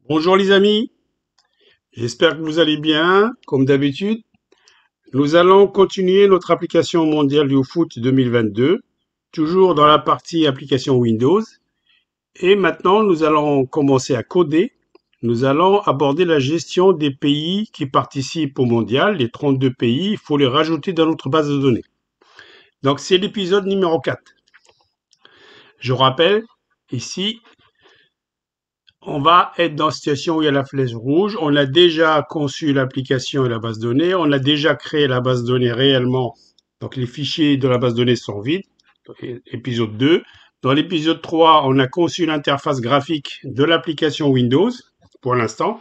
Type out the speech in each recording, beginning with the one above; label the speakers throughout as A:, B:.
A: Bonjour les amis, j'espère que vous allez bien, comme d'habitude. Nous allons continuer notre application mondiale du foot 2022, toujours dans la partie application Windows. Et maintenant, nous allons commencer à coder. Nous allons aborder la gestion des pays qui participent au mondial, les 32 pays, il faut les rajouter dans notre base de données. Donc c'est l'épisode numéro 4. Je rappelle, ici, on va être dans une situation où il y a la flèche rouge. On a déjà conçu l'application et la base de données. On a déjà créé la base de données réellement. Donc, les fichiers de la base de données sont vides. Épisode 2. Dans l'épisode 3, on a conçu l'interface graphique de l'application Windows pour l'instant.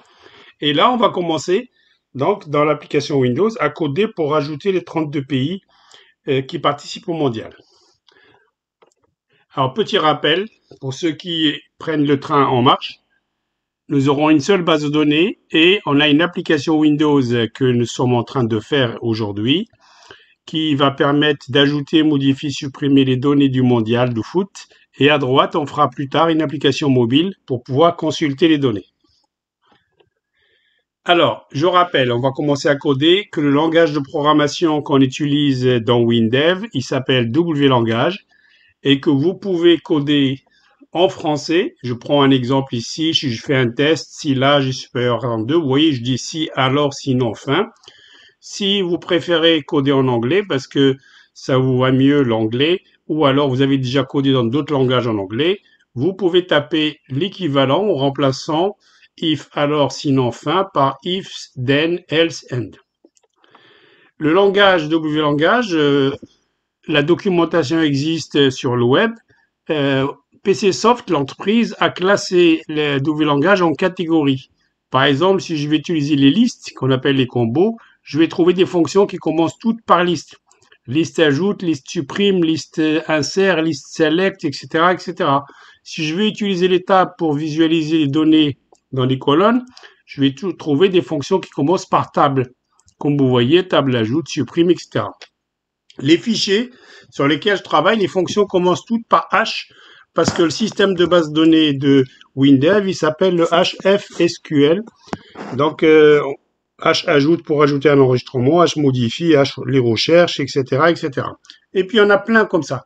A: Et là, on va commencer, donc, dans l'application Windows, à coder pour rajouter les 32 pays qui participent au mondial. Alors, petit rappel, pour ceux qui prennent le train en marche, nous aurons une seule base de données et on a une application Windows que nous sommes en train de faire aujourd'hui qui va permettre d'ajouter, modifier, supprimer les données du mondial de foot. Et à droite, on fera plus tard une application mobile pour pouvoir consulter les données. Alors, je rappelle, on va commencer à coder que le langage de programmation qu'on utilise dans WinDev, il s'appelle WLangage et que vous pouvez coder en français. Je prends un exemple ici, si je fais un test, si l'âge est supérieur à 2, vous voyez, je dis si, alors, sinon, fin. Si vous préférez coder en anglais, parce que ça vous va mieux l'anglais, ou alors vous avez déjà codé dans d'autres langages en anglais, vous pouvez taper l'équivalent en remplaçant if, alors, sinon, fin par if, then, else, end. Le langage WLangage, la documentation existe sur le web. PCsoft, l'entreprise, a classé les WLangage en catégories. Par exemple, si je vais utiliser les listes, qu'on appelle les combos, je vais trouver des fonctions qui commencent toutes par liste. Liste ajoute, liste supprime, liste insère, liste select, etc., etc. Si je vais utiliser les tables pour visualiser les données dans les colonnes, je vais trouver des fonctions qui commencent par table. Comme vous voyez, table ajoute, supprime, etc. Les fichiers sur lesquels je travaille, les fonctions commencent toutes par H parce que le système de base de données de WinDev, il s'appelle le HFSQL. Donc, H ajoute pour ajouter un enregistrement, H modifie, H les recherches, etc., etc. Et puis, il y en a plein comme ça.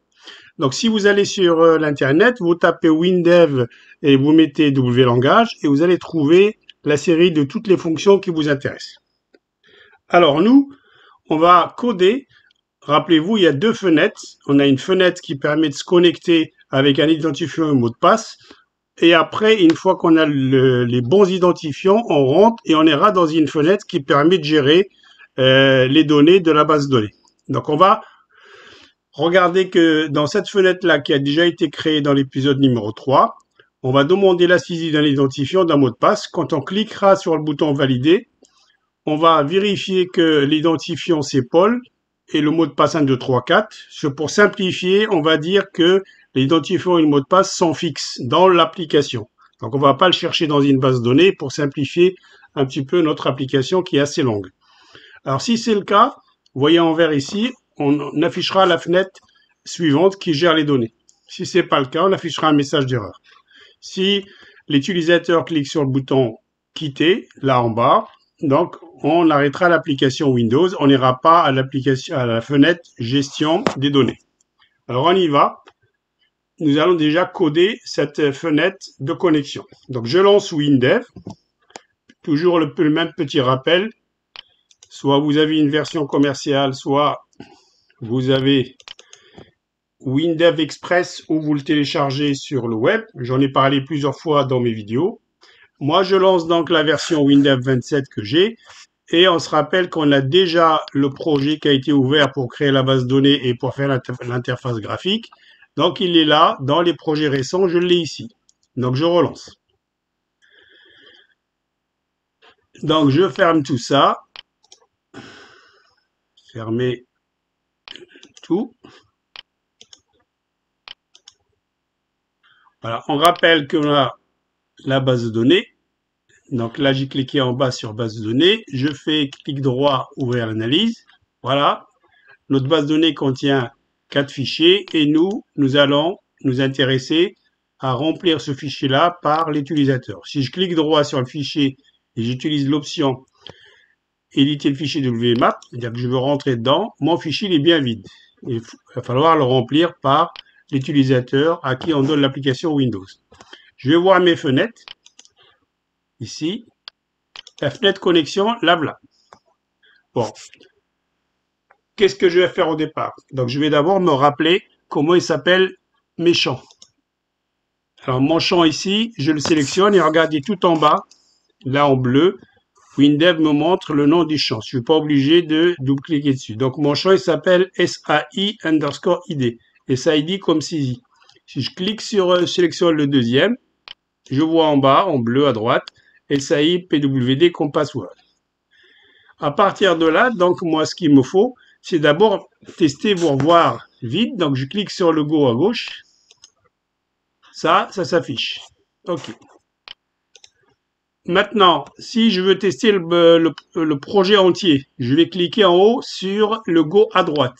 A: Donc, si vous allez sur l'Internet, vous tapez WinDev et vous mettez WLangage et vous allez trouver la série de toutes les fonctions qui vous intéressent. Alors, nous, on va coder. Rappelez-vous, il y a deux fenêtres. On a une fenêtre qui permet de se connecter avec un identifiant et un mot de passe. Et après, une fois qu'on a les bons identifiants, on rentre et on ira dans une fenêtre qui permet de gérer les données de la base de données. Donc, on va regarder que dans cette fenêtre-là qui a déjà été créée dans l'épisode numéro 3, on va demander la saisie d'un identifiant, d'un mot de passe. Quand on cliquera sur le bouton valider, on va vérifier que l'identifiant c'est Paul et le mot de passe 1, 2, 3, 4. Pour simplifier, on va dire que l'identifiant et le mot de passe sont fixes dans l'application. Donc, on ne va pas le chercher dans une base de données pour simplifier un petit peu notre application qui est assez longue. Alors, si c'est le cas, vous voyez en vert ici, on affichera la fenêtre suivante qui gère les données. Si ce n'est pas le cas, on affichera un message d'erreur. Si l'utilisateur clique sur le bouton quitter, là en bas, donc on arrêtera l'application Windows, on n'ira pas à la fenêtre gestion des données. Alors on y va. Nous allons déjà coder cette fenêtre de connexion. Donc je lance WinDev, toujours le même petit rappel. Soit vous avez une version commerciale, soit vous avez WinDev Express où vous le téléchargez sur le web. J'en ai parlé plusieurs fois dans mes vidéos. Moi, je lance donc la version WinDev 27 que j'ai. Et on se rappelle qu'on a déjà le projet qui a été ouvert pour créer la base de données et pour faire l'interface graphique. Donc, il est là, dans les projets récents, je l'ai ici. Donc, je relance. Donc, je ferme tout ça. Fermer tout. Voilà, on rappelle qu'on a la base de données. Donc là, j'ai cliqué en bas sur base de données. Je fais clic droit, ouvrir l'analyse. Voilà. Notre base de données contient 4 fichiers et nous allons nous intéresser à remplir ce fichier-là par l'utilisateur. Si je clique droit sur le fichier et j'utilise l'option éditer le fichier WMAP, c'est-à-dire que je veux rentrer dedans, mon fichier il est bien vide. Il va falloir le remplir par l'utilisateur à qui on donne l'application Windows. Je vais voir mes fenêtres. Ici, la fenêtre connexion, là, voilà. Bon, qu'est-ce que je vais faire au départ? Donc, je vais d'abord me rappeler comment il s'appelle mes champs. Alors, mon champ ici, je le sélectionne et regardez tout en bas, là en bleu, WinDev me montre le nom du champ. Je ne suis pas obligé de double-cliquer dessus. Donc, mon champ, il s'appelle SAI_ID. SAID comme CISI. Si je clique sur je sélectionne le deuxième, je vois en bas, en bleu à droite, SAI PWD comme password. À partir de là, donc, moi, ce qu'il me faut, c'est d'abord tester pour voir vide. Donc, je clique sur le go à gauche. Ça s'affiche. OK. Maintenant, si je veux tester le projet entier, je vais cliquer en haut sur le go à droite.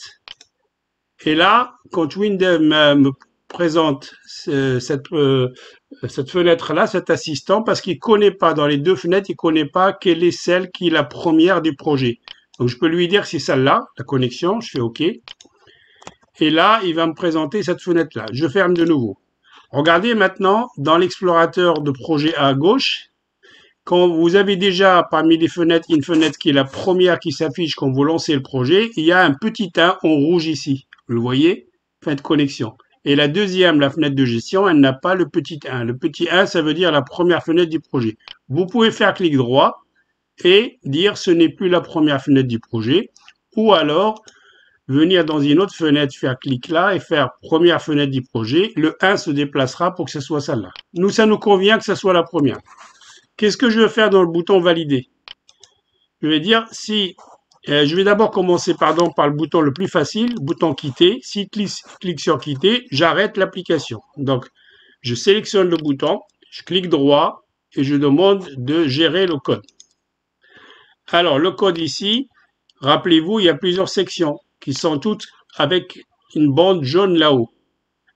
A: Et là, quand Windows me présente cette fenêtre-là, cet assistant, parce qu'il ne connaît pas, dans les deux fenêtres, il ne connaît pas quelle est celle qui est la première du projet. Donc, je peux lui dire que c'est celle-là, la connexion, je fais OK. Et là, il va me présenter cette fenêtre-là. Je ferme de nouveau. Regardez maintenant, dans l'explorateur de projet à gauche, quand vous avez déjà parmi les fenêtres, une fenêtre qui est la première qui s'affiche quand vous lancez le projet, il y a un petit 1 en rouge ici. Vous le voyez? Fenêtre connexion. Et la deuxième, la fenêtre de gestion, elle n'a pas le petit 1. Le petit 1, ça veut dire la première fenêtre du projet. Vous pouvez faire clic droit et dire ce n'est plus la première fenêtre du projet. Ou alors, venir dans une autre fenêtre, faire clic là et faire première fenêtre du projet. Le 1 se déplacera pour que ce soit celle-là. Nous, ça nous convient que ce soit la première. Qu'est-ce que je vais faire dans le bouton valider? Je vais dire si je vais d'abord commencer par le bouton le plus facile, bouton quitter. Si je clique sur quitter, j'arrête l'application. Donc, je sélectionne le bouton, je clique droit et je demande de gérer le code. Alors, le code ici, rappelez-vous, il y a plusieurs sections qui sont toutes avec une bande jaune là-haut.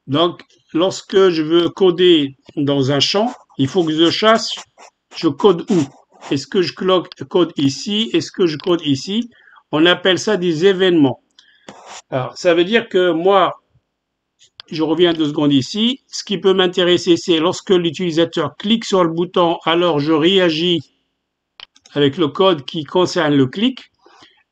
A: Donc, lorsque je veux coder dans un champ, il faut que je sache je code où? Est-ce que je code ici? Est-ce que je code ici? On appelle ça des événements. Alors, ça veut dire que moi, je reviens 2 secondes ici. Ce qui peut m'intéresser, c'est lorsque l'utilisateur clique sur le bouton, alors je réagis avec le code qui concerne le clic.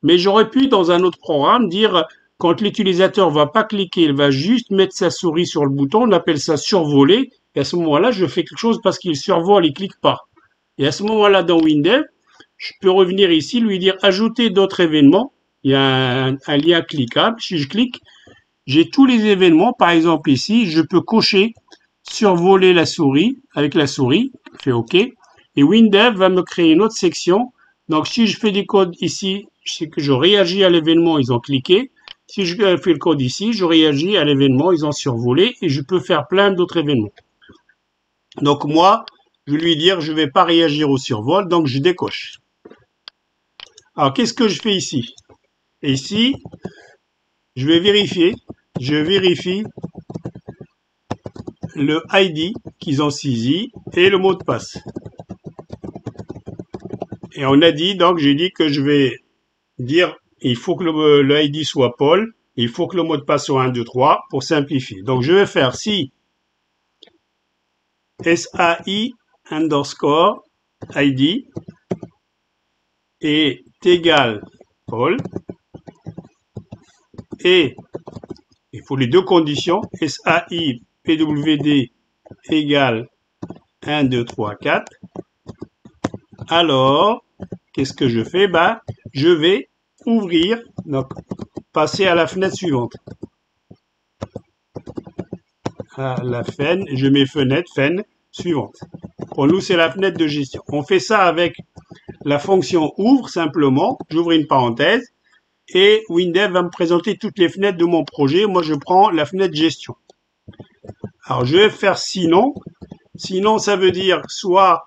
A: Mais j'aurais pu, dans un autre programme, dire quand l'utilisateur va pas cliquer, il va juste mettre sa souris sur le bouton, on appelle ça survoler. Et à ce moment-là, je fais quelque chose parce qu'il survole, il clique pas. Et à ce moment-là, dans Windows, je peux revenir ici, lui dire ajouter d'autres événements. Il y a un lien cliquable. Si je clique, j'ai tous les événements. Par exemple, ici, je peux cocher survoler la souris avec la souris. Je fais OK. Et Windows va me créer une autre section. Donc, si je fais des codes ici, c'est que je réagis à l'événement, ils ont cliqué. Si je fais le code ici, je réagis à l'événement, ils ont survolé. Et je peux faire plein d'autres événements. Donc, moi, je vais lui dire, je ne vais pas réagir au survol, donc je décoche. Alors, qu'est-ce que je fais ici? Et ici, je vais vérifier, je vérifie le ID qu'ils ont saisi et le mot de passe. Et on a dit, donc j'ai dit que je vais dire, il faut que le ID soit Paul, il faut que le mot de passe soit 1, 2, 3 pour simplifier. Donc, je vais faire si SAI underscore ID est égal Paul et il faut les deux conditions SAI PWD égale 1, 2, 3, 4. Alors, qu'est-ce que je fais? Ben, je vais ouvrir, donc passer à la fenêtre suivante. À la fenêtre, je mets fenêtre suivante. Pour nous, c'est la fenêtre de gestion. On fait ça avec la fonction ouvre simplement. J'ouvre une parenthèse et Windows va me présenter toutes les fenêtres de mon projet. Moi, je prends la fenêtre gestion. Alors, je vais faire sinon. Sinon, ça veut dire soit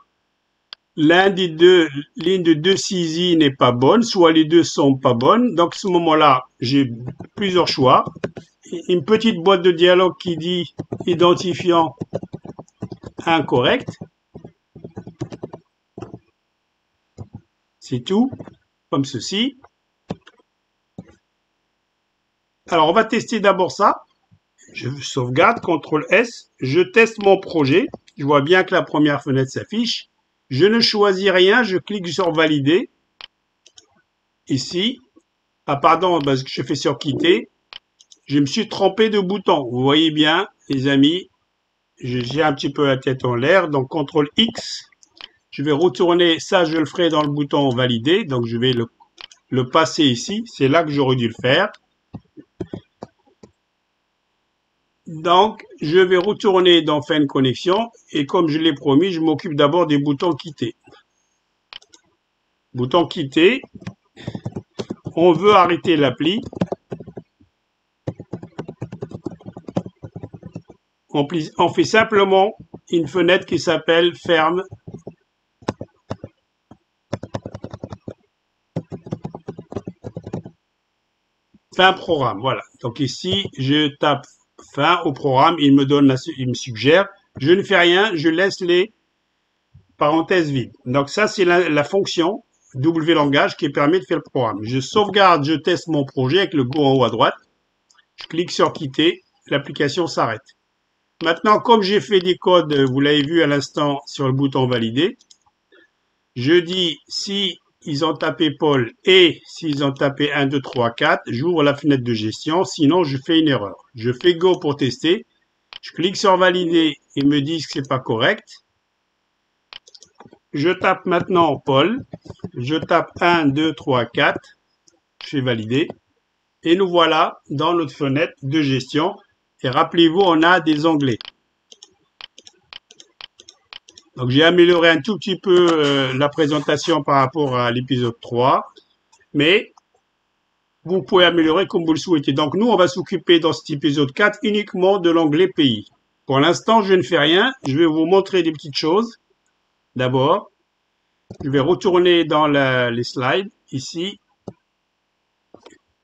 A: l'une de deux CISI n'est pas bonne, soit les deux sont pas bonnes. Donc, à ce moment-là, j'ai plusieurs choix. Une petite boîte de dialogue qui dit identifiant incorrect. C'est tout, comme ceci. Alors, on va tester d'abord ça. Je sauvegarde, CTRL S. Je teste mon projet. Je vois bien que la première fenêtre s'affiche. Je ne choisis rien. Je clique sur Valider. Ici. Ah, pardon, parce que je fais sur Quitter. Je me suis trompé de bouton. Vous voyez bien, les amis. J'ai un petit peu la tête en l'air. Donc, CTRL X. Je vais retourner. Ça, je le ferai dans le bouton Valider. Donc, je vais le passer ici. C'est là que j'aurais dû le faire. Donc, je vais retourner dans Fin de connexion et comme je l'ai promis, je m'occupe d'abord des boutons quitter. Bouton quitter. On veut arrêter l'appli. On fait simplement une fenêtre qui s'appelle ferme. Fin programme. Voilà. Donc ici, je tape fin au programme. Il me suggère. Je ne fais rien. Je laisse les parenthèses vides. Donc ça, c'est la fonction W-langage qui permet de faire le programme. Je sauvegarde, je teste mon projet avec le Go en haut à droite. Je clique sur quitter. L'application s'arrête. Maintenant, comme j'ai fait des codes, vous l'avez vu à l'instant sur le bouton valider, je dis si ils ont tapé Paul et s'ils ont tapé 1, 2, 3, 4, j'ouvre la fenêtre de gestion, sinon je fais une erreur. Je fais Go pour tester. Je clique sur valider, ils me disent que c'est pas correct. Je tape maintenant Paul. Je tape 1, 2, 3, 4. Je fais valider. Et nous voilà dans notre fenêtre de gestion. Et rappelez-vous, on a des onglets. Donc, j'ai amélioré un tout petit peu la présentation par rapport à l'épisode 3. Mais vous pouvez améliorer comme vous le souhaitez. Donc, nous, on va s'occuper dans cet épisode 4 uniquement de l'onglet pays. Pour l'instant, je ne fais rien. Je vais vous montrer des petites choses. D'abord, je vais retourner dans les slides, ici.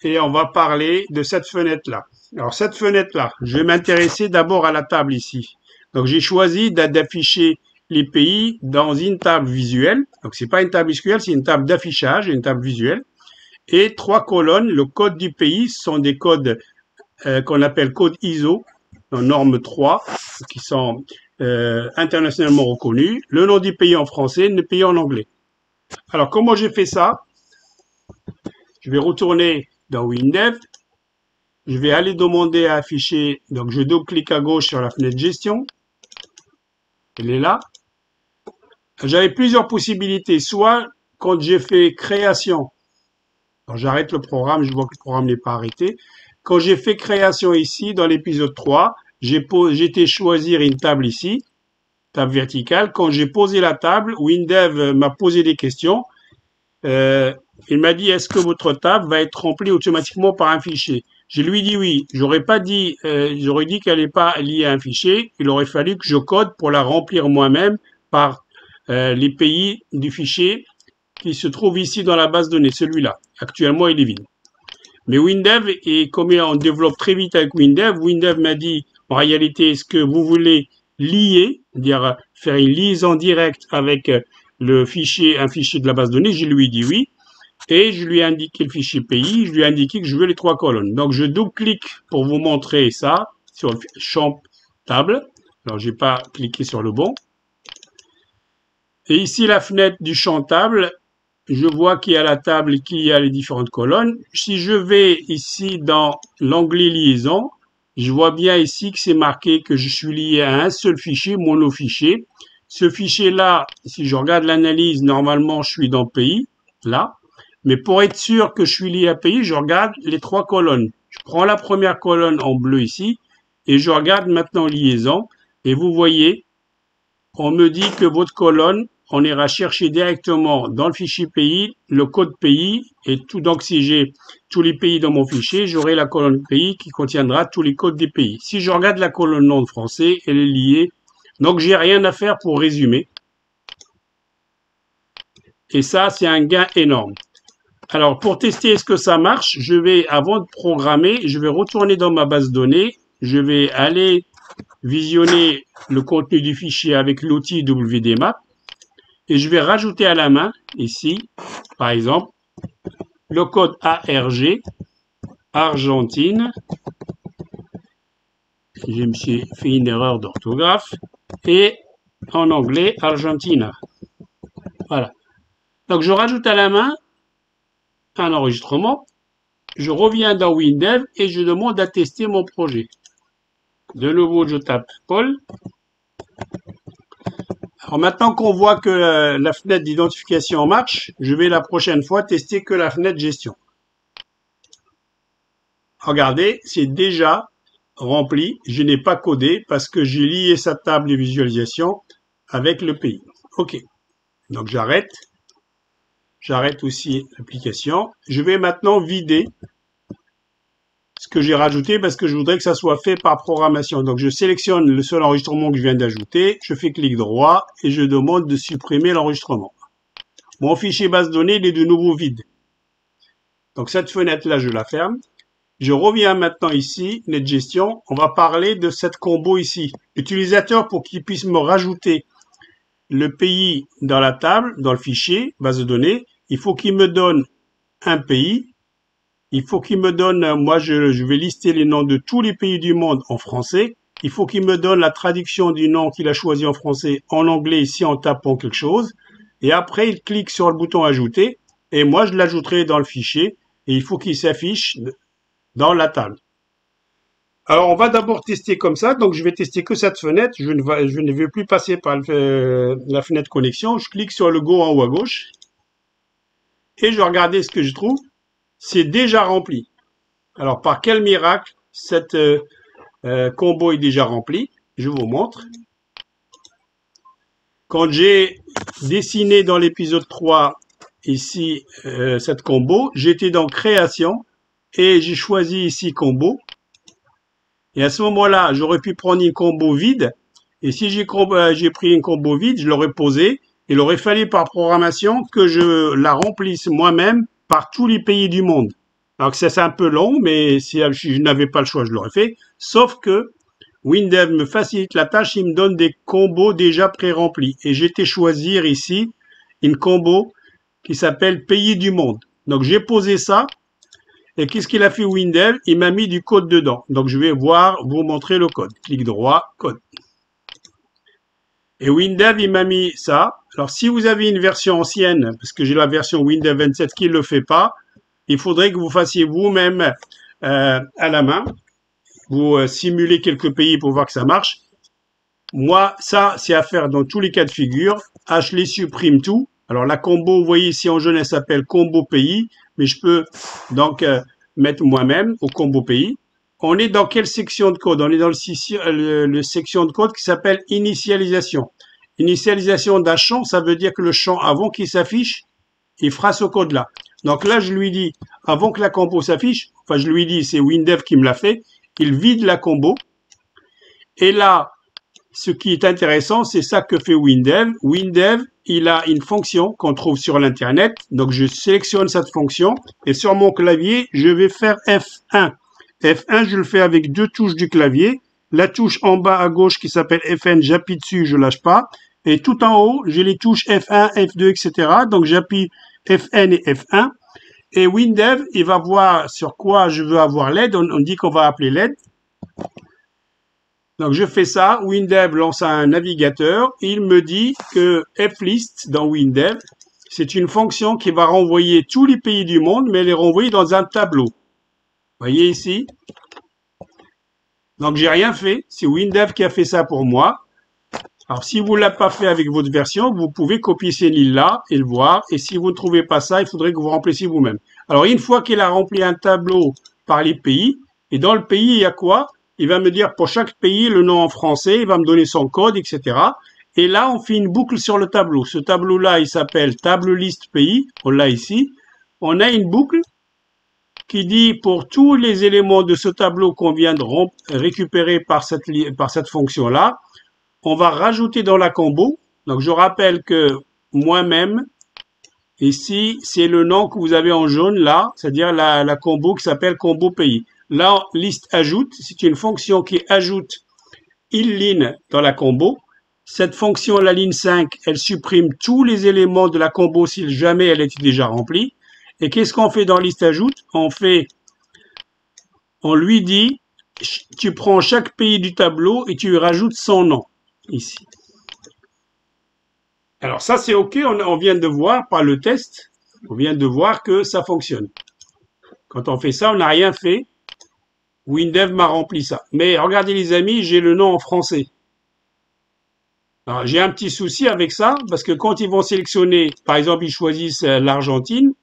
A: Et on va parler de cette fenêtre-là. Alors, cette fenêtre-là, je vais m'intéresser d'abord à la table ici. Donc, j'ai choisi d'afficher les pays dans une table visuelle. Donc, c'est pas une table SQL, c'est une table d'affichage, une table visuelle. Et 3 colonnes, le code du pays, sont des codes qu'on appelle code ISO, en norme 3, qui sont internationalement reconnus. Le nom du pays en français, le pays en anglais. Alors, comment j'ai fait ça? Je vais retourner dans WinDev. Je vais aller demander à afficher. Donc, je double-clique à gauche sur la fenêtre gestion. Elle est là. J'avais plusieurs possibilités. Soit, quand j'ai fait création, alors j'arrête le programme, je vois que le programme n'est pas arrêté. Quand j'ai fait création ici, dans l'épisode 3, j'ai été choisir une table ici, table verticale. Quand j'ai posé la table, WinDev m'a posé des questions. Il m'a dit, est-ce que votre table va être remplie automatiquement par un fichier? Je lui dis oui. J'aurais dit qu'elle n'est pas liée à un fichier. Il aurait fallu que je code pour la remplir moi-même par les pays du fichier qui se trouve ici dans la base de données, celui-là. Actuellement, il est vide. Mais WinDev, et comme on développe très vite avec WinDev, WinDev m'a dit, en réalité, est-ce que vous voulez lier, dire faire une liaison directe avec un fichier de la base de données? Je lui ai dit oui. Et je lui ai indiqué le fichier pays, je lui ai indiqué que je veux les 3 colonnes. Donc, je double-clique pour vous montrer ça sur le champ table. Alors, j'ai pas cliqué sur le bon. Et ici, la fenêtre du champ table, je vois qu'il y a la table, qu'il y a les différentes colonnes. Si je vais ici dans l'onglet liaison, je vois bien ici que c'est marqué que je suis lié à un seul fichier, mono-fichier. Ce fichier-là, si je regarde l'analyse, normalement, je suis dans pays, là. Mais pour être sûr que je suis lié à pays, je regarde les 3 colonnes. Je prends la première colonne en bleu ici et je regarde maintenant liaison. Et vous voyez, on me dit que votre colonne, on ira chercher directement dans le fichier pays le code pays et tout. Donc, si j'ai tous les pays dans mon fichier, j'aurai la colonne pays qui contiendra tous les codes des pays. Si je regarde la colonne nom de français, elle est liée. Donc, j'ai rien à faire pour résumer. Et ça, c'est un gain énorme. Alors, pour tester est-ce que ça marche, je vais, avant de programmer, je vais retourner dans ma base de données. Je vais aller visionner le contenu du fichier avec l'outil WDMap et je vais rajouter à la main ici, par exemple, le code ARG, Argentine. Je me suis fait une erreur d'orthographe et en anglais Argentina. Voilà. Donc je rajoute à la main un enregistrement. Je reviens dans WinDev et je demande à tester mon projet. De nouveau, je tape Paul. Alors maintenant qu'on voit que la fenêtre d'identification marche, je vais la prochaine fois tester que la fenêtre gestion. Regardez, c'est déjà rempli. Je n'ai pas codé parce que j'ai lié sa table de visualisation avec le pays. OK. Donc j'arrête. J'arrête aussi l'application. Je vais maintenant vider ce que j'ai rajouté parce que je voudrais que ça soit fait par programmation. Donc je sélectionne le seul enregistrement que je viens d'ajouter, je fais clic droit et je demande de supprimer l'enregistrement. Mon fichier base de données il est de nouveau vide. Donc cette fenêtre-là, je la ferme. Je reviens maintenant ici, net gestion. On va parler de cette combo ici. L'utilisateur, pour qu'il puisse me rajouter le pays dans la table, dans le fichier base de données, il faut qu'il me donne un pays. Il faut qu'il me donne, moi je vais lister les noms de tous les pays du monde en français. Il faut qu'il me donne la traduction du nom qu'il a choisi en français en anglais ici en tapant quelque chose. Et après, il clique sur le bouton ajouter. Et moi, je l'ajouterai dans le fichier. Et il faut qu'il s'affiche dans la table. Alors, on va d'abord tester comme ça. Donc, je vais tester que cette fenêtre. Je ne vais plus passer par la fenêtre connexion. Je clique sur le Go en haut à gauche. Et je vais regarder ce que je trouve. C'est déjà rempli. Alors, par quel miracle cette combo est déjà rempli? Je vous montre. Quand j'ai dessiné dans l'épisode 3, ici, cette combo, j'étais dans création et j'ai choisi ici combo. Et à ce moment-là, j'aurais pu prendre une combo vide. Et si j'ai pris une combo vide, je l'aurais posée. Il aurait fallu par programmation que je la remplisse moi-même par tous les pays du monde. Alors que c'est un peu long, mais si je n'avais pas le choix, je l'aurais fait. Sauf que WinDev me facilite la tâche, il me donne des combos déjà pré-remplis. Et j'ai été choisir ici une combo qui s'appelle pays du monde. Donc j'ai posé ça. Et qu'est-ce qu'il a fait WinDev? Il m'a mis du code dedans. Donc je vais vous montrer le code. Clic droit, code. Et WinDev, il m'a mis ça. Alors, si vous avez une version ancienne, parce que j'ai la version WinDev 27 qui ne le fait pas, il faudrait que vous fassiez vous-même à la main. Vous simulez quelques pays pour voir que ça marche. Moi, ça, c'est à faire dans tous les cas de figure. Je les supprime tout. Alors, la combo, vous voyez ici en jaune, elle s'appelle combo pays. Mais je peux donc mettre moi-même au combo pays. On est dans quelle section de code? On est dans le section de code qui s'appelle initialisation. Initialisation d'un champ, ça veut dire que le champ, avant qu'il s'affiche, il fera ce code-là. Donc là, je lui dis, avant que la combo s'affiche, enfin je lui dis, c'est WinDev qui me l'a fait, il vide la combo. Et là, ce qui est intéressant, c'est ça que fait WinDev. WinDev, il a une fonction qu'on trouve sur l'Internet. Donc je sélectionne cette fonction et sur mon clavier, je vais faire F1. F1, je le fais avec deux touches du clavier. La touche en bas à gauche qui s'appelle Fn, j'appuie dessus, je lâche pas. Et tout en haut, j'ai les touches F1, F2, etc. Donc j'appuie Fn et F1. Et WinDev, il va voir sur quoi je veux avoir l'aide. On dit qu'on va appeler l'aide. Donc je fais ça. WinDev lance un navigateur. Et il me dit que flist dans WinDev, c'est une fonction qui va renvoyer tous les pays du monde, mais les renvoyer dans un tableau. Voyez ici. Donc j'ai rien fait. C'est WinDev qui a fait ça pour moi. Alors si vous ne l'avez pas fait avec votre version, vous pouvez copier ces lignes-là et le voir. Et si vous ne trouvez pas ça, il faudrait que vous remplissiez vous-même. Alors une fois qu'il a rempli un tableau par les pays, et dans le pays, il y a quoi? Il va me dire pour chaque pays le nom en français, il va me donner son code, etc. Et là, on fait une boucle sur le tableau. Ce tableau-là, il s'appelle table liste pays. On l'a ici. On a une boucle qui dit pour tous les éléments de ce tableau qu'on vient de récupérer par cette fonction-là, on va rajouter dans la combo. Donc, je rappelle que moi-même, ici, c'est le nom que vous avez en jaune là, c'est-à-dire la combo qui s'appelle combo pays. Là, liste ajoute, c'est une fonction qui ajoute ILLIN dans la combo. Cette fonction, la ligne 5, elle supprime tous les éléments de la combo si jamais elle était déjà remplie. Et qu'est-ce qu'on fait dans liste ajoute? On lui dit, tu prends chaque pays du tableau et tu lui rajoutes son nom, ici. Alors ça, c'est OK, on vient de voir par le test, on vient de voir que ça fonctionne. Quand on fait ça, on n'a rien fait. WinDev m'a rempli ça. Mais regardez les amis, j'ai le nom en français. Alors, j'ai un petit souci avec ça, parce que quand ils vont sélectionner, par exemple, ils choisissent l'Argentine,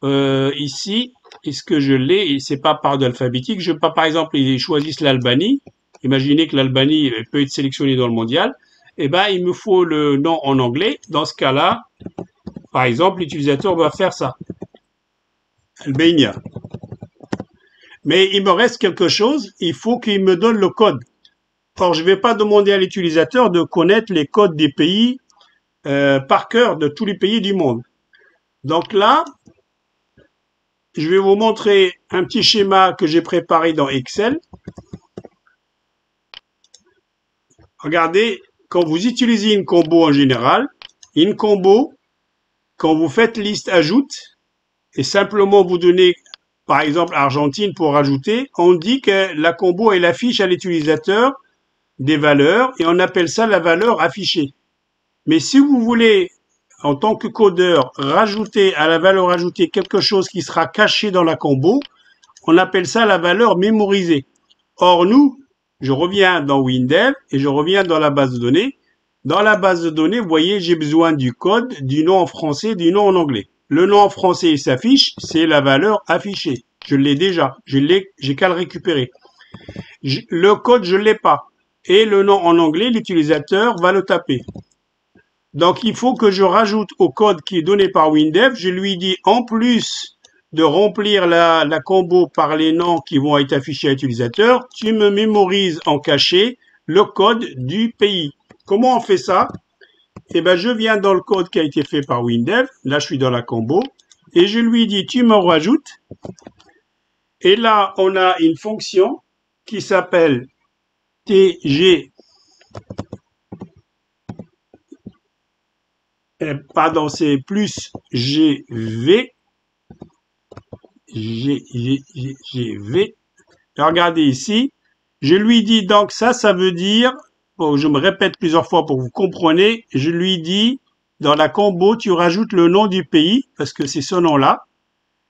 A: ici, est-ce que je l'ai? Et c'est pas par ordre alphabétique. Je pas, par exemple, ils choisissent l'Albanie. Imaginez que l'Albanie peut être sélectionnée dans le mondial. Eh ben, il me faut le nom en anglais. Dans ce cas-là, par exemple, l'utilisateur va faire ça. Albania. Mais il me reste quelque chose. Il faut qu'il me donne le code. Or, je ne vais pas demander à l'utilisateur de connaître les codes des pays par cœur, de tous les pays du monde. Donc là, je vais vous montrer un petit schéma que j'ai préparé dans Excel. Regardez, quand vous utilisez une combo en général, une combo, quand vous faites liste ajoute, et simplement vous donnez, par exemple, Argentine pour ajouter, on dit que la combo, elle affiche à l'utilisateur des valeurs, et on appelle ça la valeur affichée. Mais si vous voulez, en tant que codeur, rajouter à la valeur ajoutée quelque chose qui sera caché dans la combo, on appelle ça la valeur mémorisée. Or, nous, je reviens dans WinDev et je reviens dans la base de données. Dans la base de données, vous voyez, j'ai besoin du code, du nom en français, du nom en anglais. Le nom en français, il s'affiche, c'est la valeur affichée. Je l'ai déjà, j'ai qu'à le récupérer. Le code, je l'ai pas. Et le nom en anglais, l'utilisateur va le taper. Donc, il faut que je rajoute au code qui est donné par WinDev, je lui dis en plus de remplir la combo par les noms qui vont être affichés à l'utilisateur, tu me mémorises en cachet le code du pays. Comment on fait ça? Eh ben, je viens dans le code qui a été fait par WinDev. Là, je suis dans la combo. Et je lui dis, tu me rajoutes. Et là, on a une fonction qui s'appelle TG. Pardon, c'est plus GV. GV. Regardez ici. Je lui dis donc ça veut dire, bon, je me répète plusieurs fois pour que vous compreniez, je lui dis, dans la combo, tu rajoutes le nom du pays, parce que c'est ce nom-là.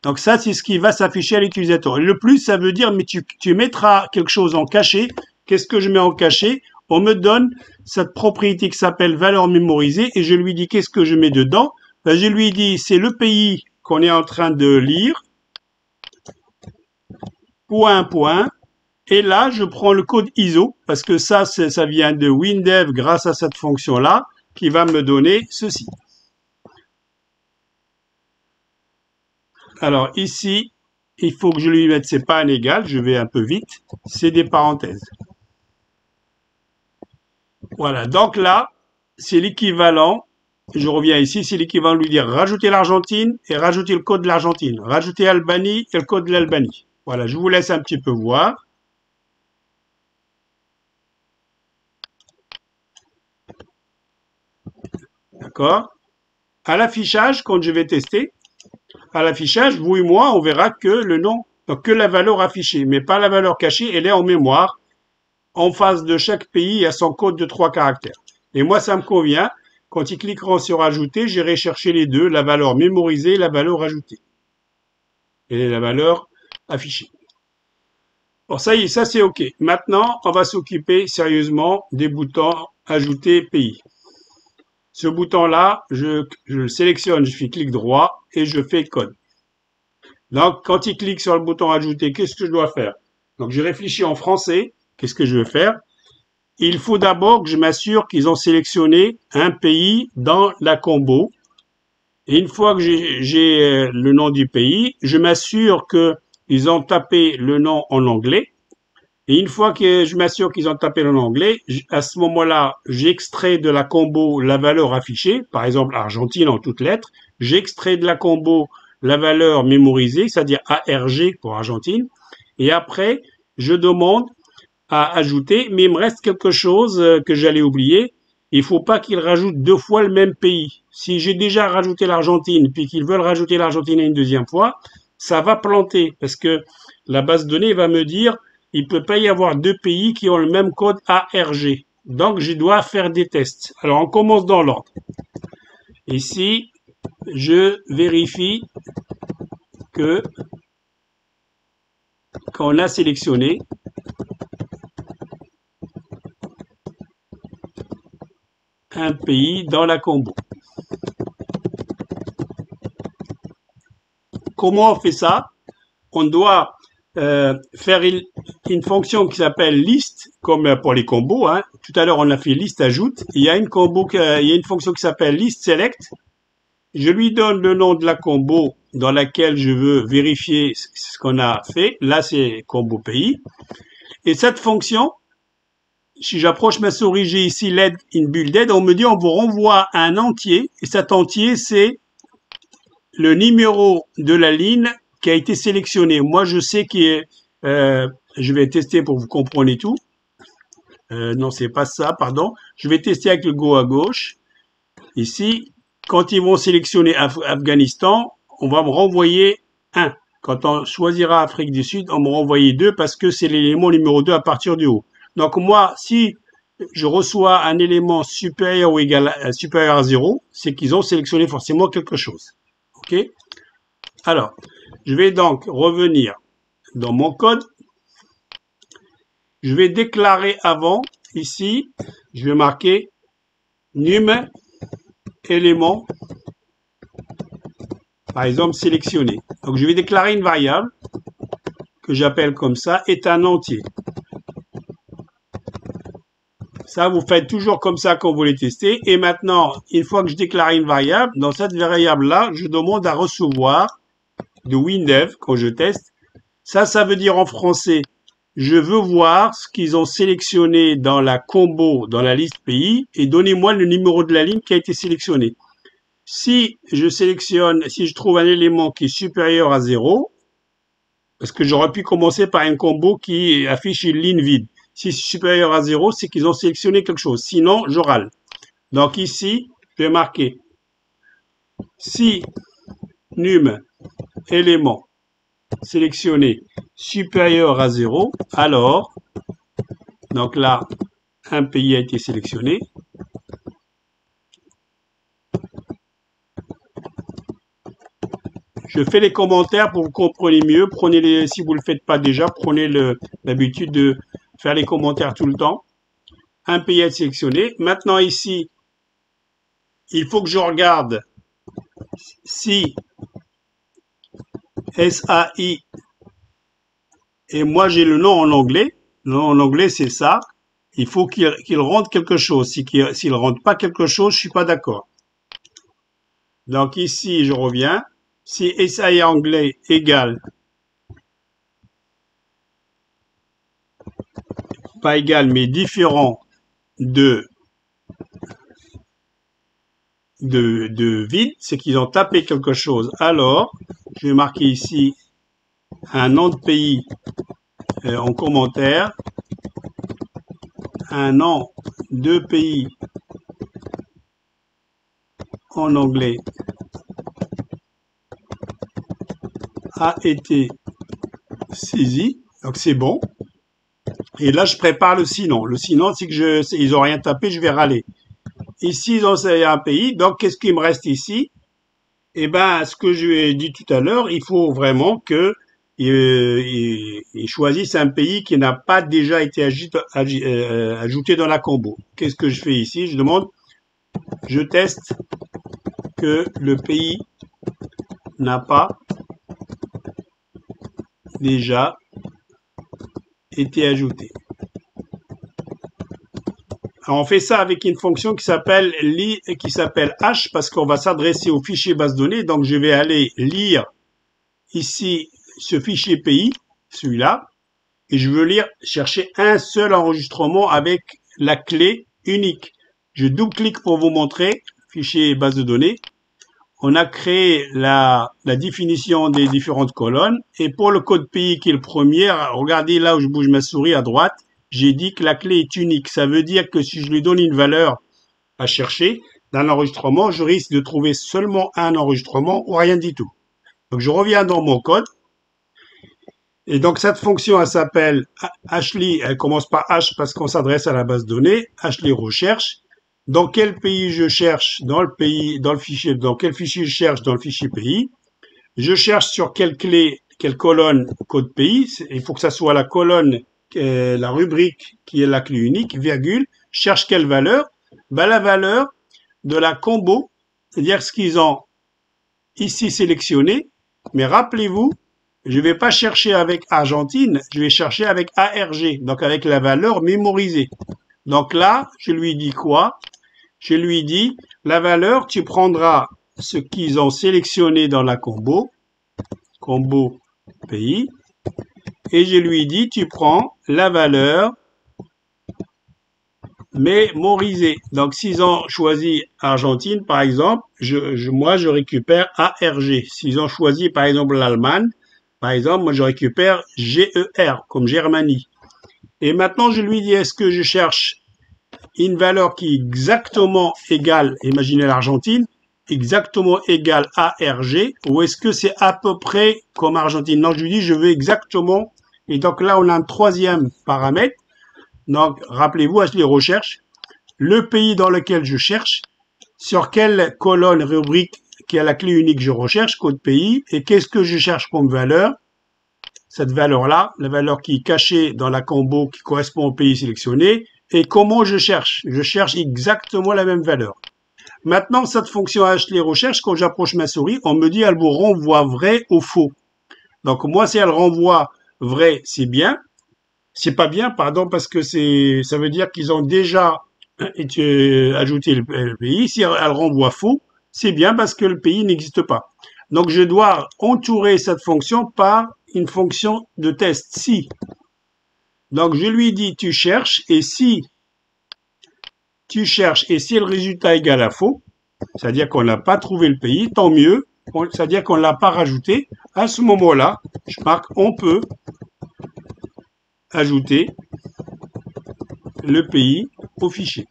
A: Donc ça, c'est ce qui va s'afficher à l'utilisateur. Le plus, ça veut dire, mais tu mettras quelque chose en cachet. Qu'est-ce que je mets en cachet? On me donne cette propriété qui s'appelle valeur mémorisée, et je lui dis, qu'est-ce que je mets dedans? Ben, je lui dis, c'est le pays qu'on est en train de lire. Point. Et là, je prends le code ISO, parce que ça vient de WinDev grâce à cette fonction-là, qui va me donner ceci. Alors ici, il faut que je lui mette, c'est pas un égal, je vais un peu vite, c'est des parenthèses. Voilà, donc là, c'est l'équivalent, je reviens ici, c'est l'équivalent de lui dire rajouter l'Argentine et rajouter le code de l'Argentine, rajouter Albanie et le code de l'Albanie. Voilà, je vous laisse un petit peu voir. D'accord? À l'affichage, quand je vais tester, à l'affichage, vous et moi, on verra que le nom, donc que la valeur affichée, mais pas la valeur cachée, elle est en mémoire. En face de chaque pays, il y a son code de 3 caractères. Et moi, ça me convient. Quand ils cliqueront sur ajouter, j'irai chercher les deux, la valeur mémorisée et la valeur ajoutée. Et la valeur affichée. Bon, ça y est, ça c'est OK. Maintenant, on va s'occuper sérieusement des boutons ajouter pays. Ce bouton-là, je le sélectionne, je fais clic droit et je fais code. Donc, quand il clique sur le bouton ajouter, qu'est-ce que je dois faire? Donc, je réfléchis en français. Qu'est-ce que je veux faire? Il faut d'abord que je m'assure qu'ils ont sélectionné un pays dans la combo. Et une fois que j'ai le nom du pays, je m'assure qu'ils ont tapé le nom en anglais. Et une fois que je m'assure qu'ils ont tapé le nom en anglais, à ce moment-là, j'extrais de la combo la valeur affichée, par exemple Argentine en toutes lettres. J'extrais de la combo la valeur mémorisée, c'est-à-dire ARG pour Argentine. Et après, je demande à ajouter, mais il me reste quelque chose que j'allais oublier. Il faut pas qu'ils rajoutent deux fois le même pays. Si j'ai déjà rajouté l'Argentine, puis qu'ils veulent rajouter l'Argentine une deuxième fois, ça va planter, parce que la base de données va me dire, il peut pas y avoir deux pays qui ont le même code ARG. Donc, je dois faire des tests. Alors, on commence dans l'ordre. Ici, je vérifie que qu'on a sélectionné un pays dans la combo. Comment on fait ça? On doit faire une fonction qui s'appelle list, comme pour les combos. Hein. Tout à l'heure, on a fait list ajoute. Il y a une fonction qui s'appelle list select. Je lui donne le nom de la combo dans laquelle je veux vérifier ce qu'on a fait. Là, c'est combo pays. Et cette fonction, si j'approche ma souris, j'ai ici l'aide in builded, on me dit on vous renvoie un entier. Et cet entier, c'est le numéro de la ligne qui a été sélectionné. Moi, je sais qui est. Je vais tester pour que vous compreniez tout. Non, c'est pas ça, pardon. Je vais tester avec le Go à gauche. Ici, quand ils vont sélectionner Afghanistan, on va me renvoyer 1. Quand on choisira Afrique du Sud, on me renvoyer 2 parce que c'est l'élément numéro 2 à partir du haut. Donc moi, si je reçois un élément supérieur ou égal supérieur à 0, c'est qu'ils ont sélectionné forcément quelque chose. OK? Alors, je vais donc revenir dans mon code. Je vais déclarer avant, ici, je vais marquer num élément, par exemple sélectionné. Donc je vais déclarer une variable que j'appelle comme ça, est un entier. Ça, vous faites toujours comme ça quand vous les testez. Et maintenant, une fois que je déclare une variable, dans cette variable-là, je demande à recevoir de WinDev quand je teste. Ça veut dire en français, je veux voir ce qu'ils ont sélectionné dans la combo, dans la liste pays, et donnez-moi le numéro de la ligne qui a été sélectionné. Si je trouve un élément qui est supérieur à 0, parce que j'aurais pu commencer par un combo qui affiche une ligne vide. Si c'est supérieur à 0, c'est qu'ils ont sélectionné quelque chose. Sinon, je râle. Donc ici, je vais marquer si num élément sélectionné supérieur à 0, alors, donc là, un pays a été sélectionné. Je fais les commentaires pour que vous compreniez mieux. Prenez si vous ne le faites pas déjà, prenez l'habitude de faire les commentaires tout le temps. Un pays est sélectionné. Maintenant ici, il faut que je regarde si SAI, et moi j'ai le nom en anglais. Le nom en anglais c'est ça. Il faut qu'il rentre quelque chose. S'il ne rentre pas quelque chose, je suis pas d'accord. Donc ici, je reviens. Si SAI anglais égale, pas égal, mais différent de vide, c'est qu'ils ont tapé quelque chose. Alors, je vais marquer ici un nom de pays en commentaire, un nom de pays en anglais a été saisi. Donc c'est bon. Et là, je prépare le sinon. Le sinon, c'est que ils ont rien tapé, je vais râler. Ici, ils ont essayé un pays. Donc, qu'est-ce qui me reste ici? Eh ben, ce que je ai dit tout à l'heure, il faut vraiment que ils choisissent un pays qui n'a pas déjà été ajouté dans la combo. Qu'est-ce que je fais ici? Je demande, je teste que le pays n'a pas déjà été ajouté. Alors on fait ça avec une fonction qui s'appelle h parce qu'on va s'adresser au fichier base de données. Donc je vais aller lire ici ce fichier pays, celui-là, et je veux chercher un seul enregistrement avec la clé unique. Je double-clique pour vous montrer, fichier base de données. On a créé la définition des différentes colonnes. Et pour le code pays qui est le premier, regardez là où je bouge ma souris à droite, j'ai dit que la clé est unique. Ça veut dire que si je lui donne une valeur à chercher dans l'enregistrement, je risque de trouver seulement un enregistrement ou rien du tout. Donc je reviens dans mon code. Et donc cette fonction, elle s'appelle Ashley, elle commence par H parce qu'on s'adresse à la base de données. Ashley recherche. Dans quel pays je cherche dans le pays, dans le fichier, dans quel fichier je cherche dans le fichier pays. Je cherche sur quelle clé, quelle colonne code pays. Il faut que ça soit la colonne, la rubrique qui est la clé unique, virgule. Cherche quelle valeur? Ben, la valeur de la combo, c'est-à-dire ce qu'ils ont ici sélectionné. Mais rappelez-vous, je ne vais pas chercher avec Argentine, je vais chercher avec ARG, donc avec la valeur mémorisée. Donc là, je lui dis quoi? Je lui dis, la valeur, tu prendras ce qu'ils ont sélectionné dans la combo pays, et je lui dis, tu prends la valeur mémorisée. Donc, s'ils ont choisi Argentine, par exemple, moi, je récupère ARG. S'ils ont choisi, par exemple, l'Allemagne, par exemple, moi, je récupère GER, comme Germanie. Et maintenant, je lui dis, est-ce que je cherche une valeur qui est exactement égale, imaginez l'Argentine, exactement égale à ARG, ou est-ce que c'est à peu près comme Argentine? Non, je lui dis, je veux exactement. Et donc là, on a un troisième paramètre. Donc, rappelez-vous, à les recherches, le pays dans lequel je cherche, sur quelle colonne rubrique qui a la clé unique je recherche, code pays, et qu'est-ce que je cherche comme valeur? Cette valeur-là, la valeur qui est cachée dans la combo qui correspond au pays sélectionné, et comment je cherche? Je cherche exactement la même valeur. Maintenant, cette fonction Ashley recherche, quand j'approche ma souris, on me dit elle vous renvoie vrai ou faux. Donc moi, si elle renvoie vrai, c'est bien. C'est pas bien, pardon, parce que ça veut dire qu'ils ont déjà ajouté le pays. Si elle renvoie faux, c'est bien parce que le pays n'existe pas. Donc je dois entourer cette fonction par une fonction de test si. Donc je lui dis tu cherches et si tu cherches et si le résultat est égal à faux, c'est-à-dire qu'on n'a pas trouvé le pays, tant mieux, c'est-à-dire qu'on ne l'a pas rajouté, à ce moment-là, je marque on peut ajouter le pays au fichier.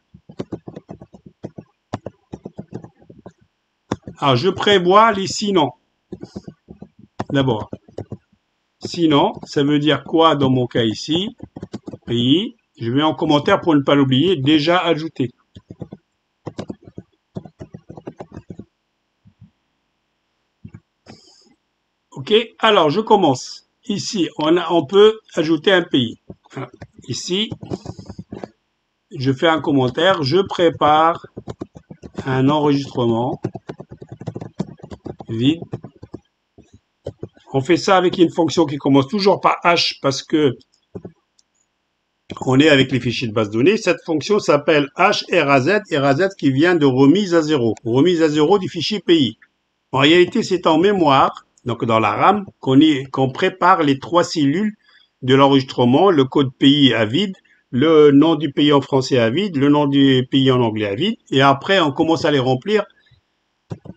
A: Alors je prévois les sinon. D'abord, sinon, ça veut dire quoi dans mon cas ici? Pays, je mets en commentaire pour ne pas l'oublier, déjà ajouté. Ok, alors je commence. Ici, on peut ajouter un pays. Ici, je fais un commentaire, je prépare un enregistrement vide. On fait ça avec une fonction qui commence toujours par H parce que on est avec les fichiers de base de données. Cette fonction s'appelle HRAZ, RAZ qui vient de remise à zéro du fichier pays. En réalité, c'est en mémoire, donc dans la RAM, qu'on prépare les trois cellules de l'enregistrement, le code pays à vide, le nom du pays en français à vide, le nom du pays en anglais à vide, et après on commence à les remplir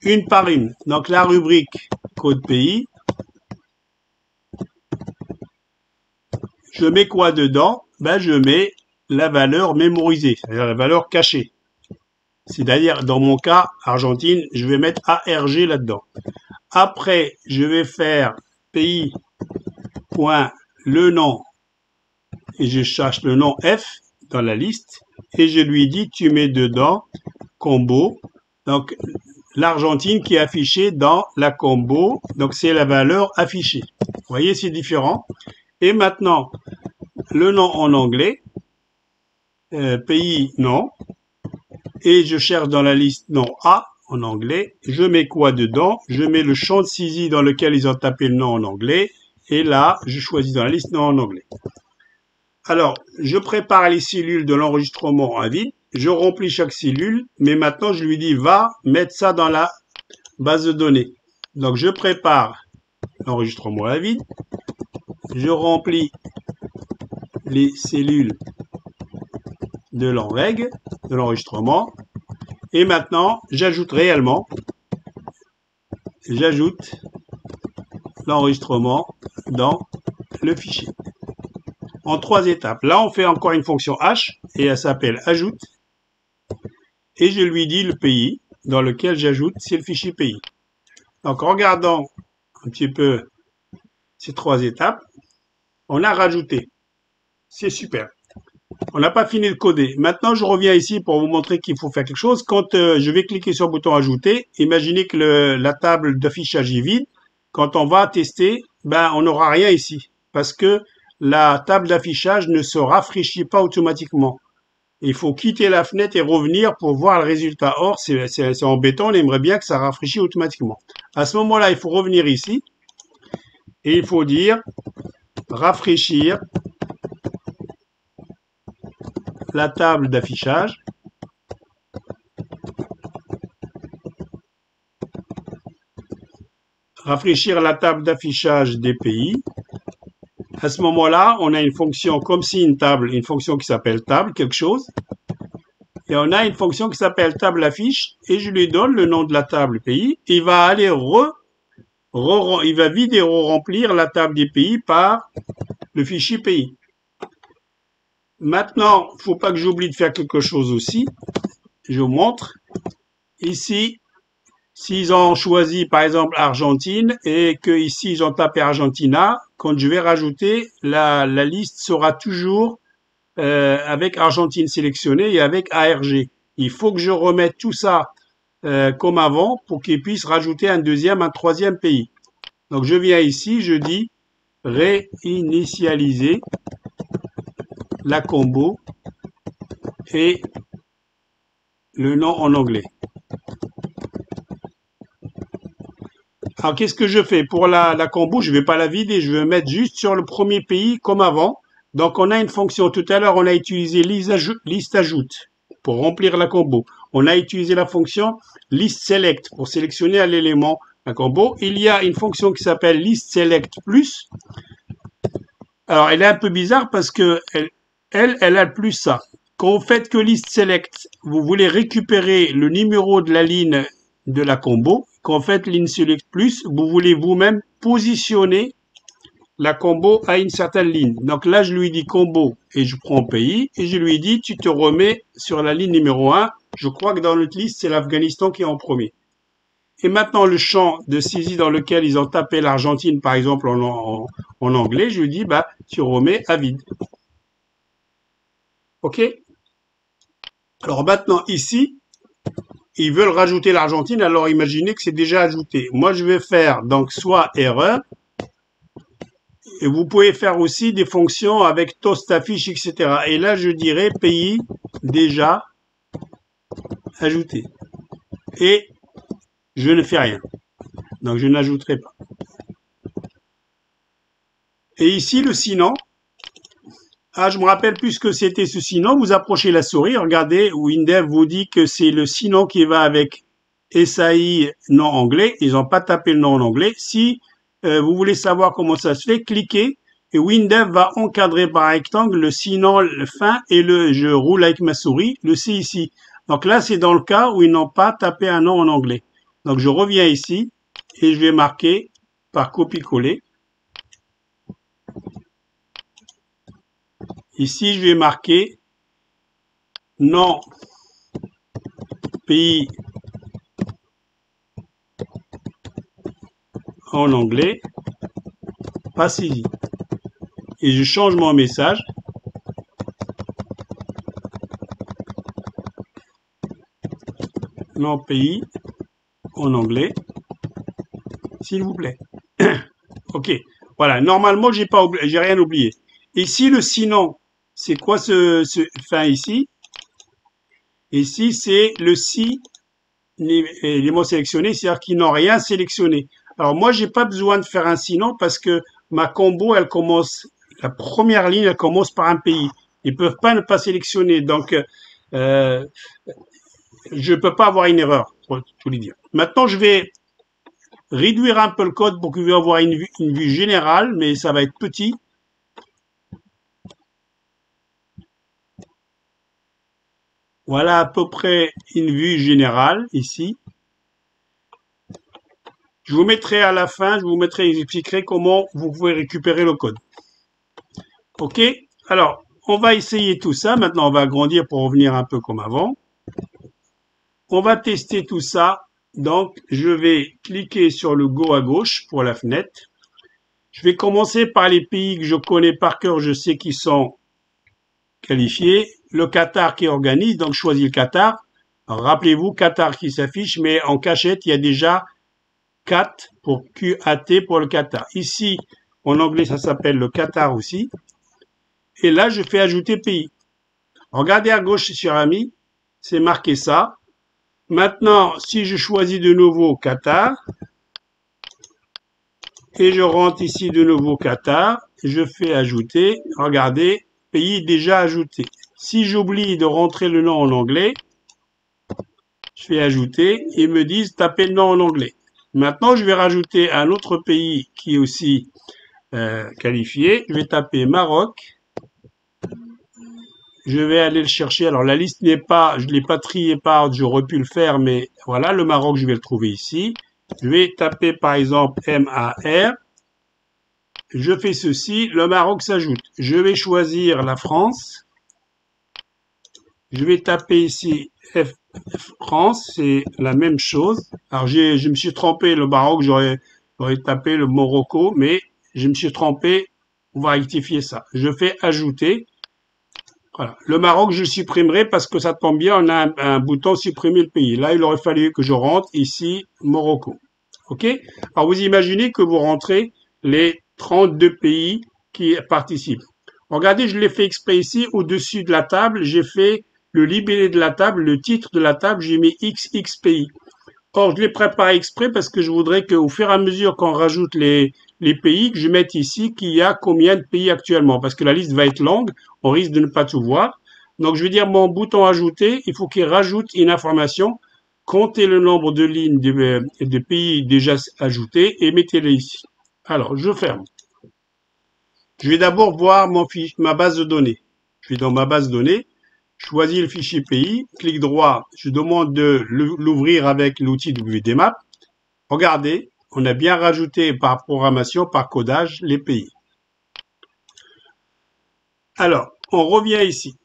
A: une par une. Donc la rubrique code pays, je mets quoi dedans? Ben je mets la valeur mémorisée, c'est-à-dire la valeur cachée. C'est-à-dire dans mon cas Argentine, je vais mettre ARG là-dedans. Après, je vais faire pays point le nom et je cherche le nom F dans la liste et je lui dis tu mets dedans combo. Donc l'Argentine qui est affichée dans la combo, donc c'est la valeur affichée. Vous voyez, c'est différent. Et maintenant, le nom en anglais, pays non, et je cherche dans la liste nom A en anglais. Je mets quoi dedans? Je mets le champ de saisie dans lequel ils ont tapé le nom en anglais. Et là, je choisis dans la liste nom en anglais. Alors, je prépare les cellules de l'enregistrement à vide. Je remplis chaque cellule. Mais maintenant, je lui dis, va mettre ça dans la base de données. Donc, je prépare l'enregistrement à vide. Je remplis les cellules de l'enreg, de l'enregistrement. Et maintenant, j'ajoute l'enregistrement dans le fichier. en 3 étapes. Là, on fait encore une fonction H et elle s'appelle ajoute. Et je lui dis le pays dans lequel j'ajoute, c'est le fichier pays. Donc, en regardant un petit peu ces 3 étapes, on a rajouté. C'est super. On n'a pas fini de coder. Maintenant, je reviens ici pour vous montrer qu'il faut faire quelque chose. Quand je vais cliquer sur le bouton ajouter, imaginez que la table d'affichage est vide. Quand on va tester, ben, on n'aura rien ici parce que la table d'affichage ne se rafraîchit pas automatiquement. Il faut quitter la fenêtre et revenir pour voir le résultat. Or, c'est embêtant, on aimerait bien que ça rafraîchisse automatiquement. À ce moment-là, il faut revenir ici et il faut dire rafraîchir la table d'affichage. Rafraîchir la table d'affichage des pays. À ce moment-là, on a une fonction comme si une table, une fonction qui s'appelle table, quelque chose. Et on a une fonction qui s'appelle table affiche et je lui donne le nom de la table pays. Et il va aller il va vider et remplir la table des pays par le fichier pays. Maintenant, il ne faut pas que j'oublie de faire quelque chose aussi. Je vous montre. Ici, s'ils ont choisi par exemple Argentine et que ici ils ont tapé Argentina, quand je vais rajouter, la liste sera toujours avec Argentine sélectionnée et avec ARG. Il faut que je remette tout ça comme avant pour qu'ils puissent rajouter un deuxième, un troisième pays. Donc je viens ici, je dis réinitialiser la combo et le nom en anglais. Alors, qu'est-ce que je fais? Pour la combo, je ne vais pas la vider, je vais mettre juste sur le premier pays comme avant. Donc, on a une fonction. Tout à l'heure, on a utilisé liste ajoute pour remplir la combo. On a utilisé la fonction list select pour sélectionner l'élément la combo. Il y a une fonction qui s'appelle list select plus. Alors, elle est un peu bizarre parce que elle a le plus ça. Quand vous faites que list select, vous voulez récupérer le numéro de la ligne de la combo. Quand vous faites list select plus, vous voulez vous-même positionner la combo à une certaine ligne. Donc là, je lui dis combo et je prends pays et je lui dis tu te remets sur la ligne numéro 1. Je crois que dans notre liste, c'est l'Afghanistan qui est en premier. Et maintenant, le champ de saisie dans lequel ils ont tapé l'Argentine, par exemple, en anglais, je lui dis, bah, tu remets à vide. OK? Alors maintenant, ici, ils veulent rajouter l'Argentine, alors imaginez que c'est déjà ajouté. Moi, je vais faire donc soit erreur, et vous pouvez faire aussi des fonctions avec toast affiche, etc. Et là, je dirais pays déjà ajouté. Et je ne fais rien. Donc, je n'ajouterai pas. Et ici, le sinon. Ah, je me rappelle plus ce que c'était ce sinon. Vous approchez la souris, regardez, Windev vous dit que c'est le sinon qui va avec SAI non anglais. Ils n'ont pas tapé le nom en anglais. Si vous voulez savoir comment ça se fait, cliquez et Windev va encadrer par rectangle le sinon, le fin et je roule avec ma souris, le C ici. Donc là, c'est dans le cas où ils n'ont pas tapé un nom en anglais. Donc je reviens ici et je vais marquer par copier-coller. Ici, je vais marquer nom pays en anglais, pas saisi. Et je change mon message. Nom pays en anglais, s'il vous plaît. OK. Voilà. Normalement, j'ai rien oublié. Ici, le sinon, c'est quoi ce fin ici? Ici, c'est le si élément sélectionné, c'est-à-dire qu'ils n'ont rien sélectionné. Alors moi, j'ai pas besoin de faire un sinon parce que ma combo, elle commence, la première ligne, elle commence par un pays. Ils peuvent pas ne pas sélectionner, donc je peux pas avoir une erreur, pour tout lui dire. Maintenant, je vais réduire un peu le code pour que vous puissiez avoir une vue générale, mais ça va être petit. Voilà à peu près une vue générale ici. Je vous mettrai à la fin, j'expliquerai comment vous pouvez récupérer le code. OK? Alors, on va essayer tout ça. Maintenant, on va agrandir pour revenir un peu comme avant. On va tester tout ça. Donc, je vais cliquer sur le Go à gauche pour la fenêtre. Je vais commencer par les pays que je connais par cœur, je sais qu'ils sont qualifiés. Le Qatar qui organise, donc je choisis le Qatar. Rappelez-vous, Qatar qui s'affiche, mais en cachette, il y a déjà QAT pour QAT pour le Qatar. Ici, en anglais, ça s'appelle le Qatar aussi. Et là, je fais ajouter pays. Regardez à gauche, cher ami, c'est marqué ça. Maintenant, si je choisis de nouveau Qatar, et je rentre ici de nouveau Qatar, je fais ajouter, regardez, pays déjà ajouté. Si j'oublie de rentrer le nom en anglais, je fais ajouter, ils me disent taper le nom en anglais. Maintenant, je vais rajouter un autre pays qui est aussi qualifié. Je vais taper Maroc. Je vais aller le chercher. Alors, la liste n'est pas, je ne l'ai pas trié par ordre, j'aurais pu le faire, mais voilà, le Maroc, je vais le trouver ici. Je vais taper, par exemple, M-A-R. Je fais ceci, le Maroc s'ajoute. Je vais choisir la France. Je vais taper ici France, c'est la même chose. Alors, je me suis trompé, le Maroc, j'aurais tapé le Morocco, mais je me suis trompé. On va rectifier ça. Je fais ajouter. Voilà. Le Maroc, je le supprimerai parce que ça tombe bien, on a un bouton supprimer le pays. Là, il aurait fallu que je rentre ici, Morocco. OK? Alors, vous imaginez que vous rentrez les 32 pays qui participent. Regardez, je l'ai fait exprès ici, au-dessus de la table, j'ai fait le libellé de la table, le titre de la table, j'ai mis XX pays. Or, je l'ai préparé exprès parce que je voudrais qu'au fur et à mesure qu'on rajoute les pays, que je mette ici qu'il y a combien de pays actuellement. Parce que la liste va être longue, on risque de ne pas tout voir. Donc, je vais dire mon bouton ajouter, il faut qu'il rajoute une information. Comptez le nombre de lignes de pays déjà ajoutés et mettez-les ici. Alors, je ferme. Je vais d'abord voir ma base de données. Je vais dans ma base de données, choisis le fichier pays, clic droit, je demande de l'ouvrir avec l'outil WDMap. Regardez, on a bien rajouté par programmation, par codage, les pays. Alors, on revient ici.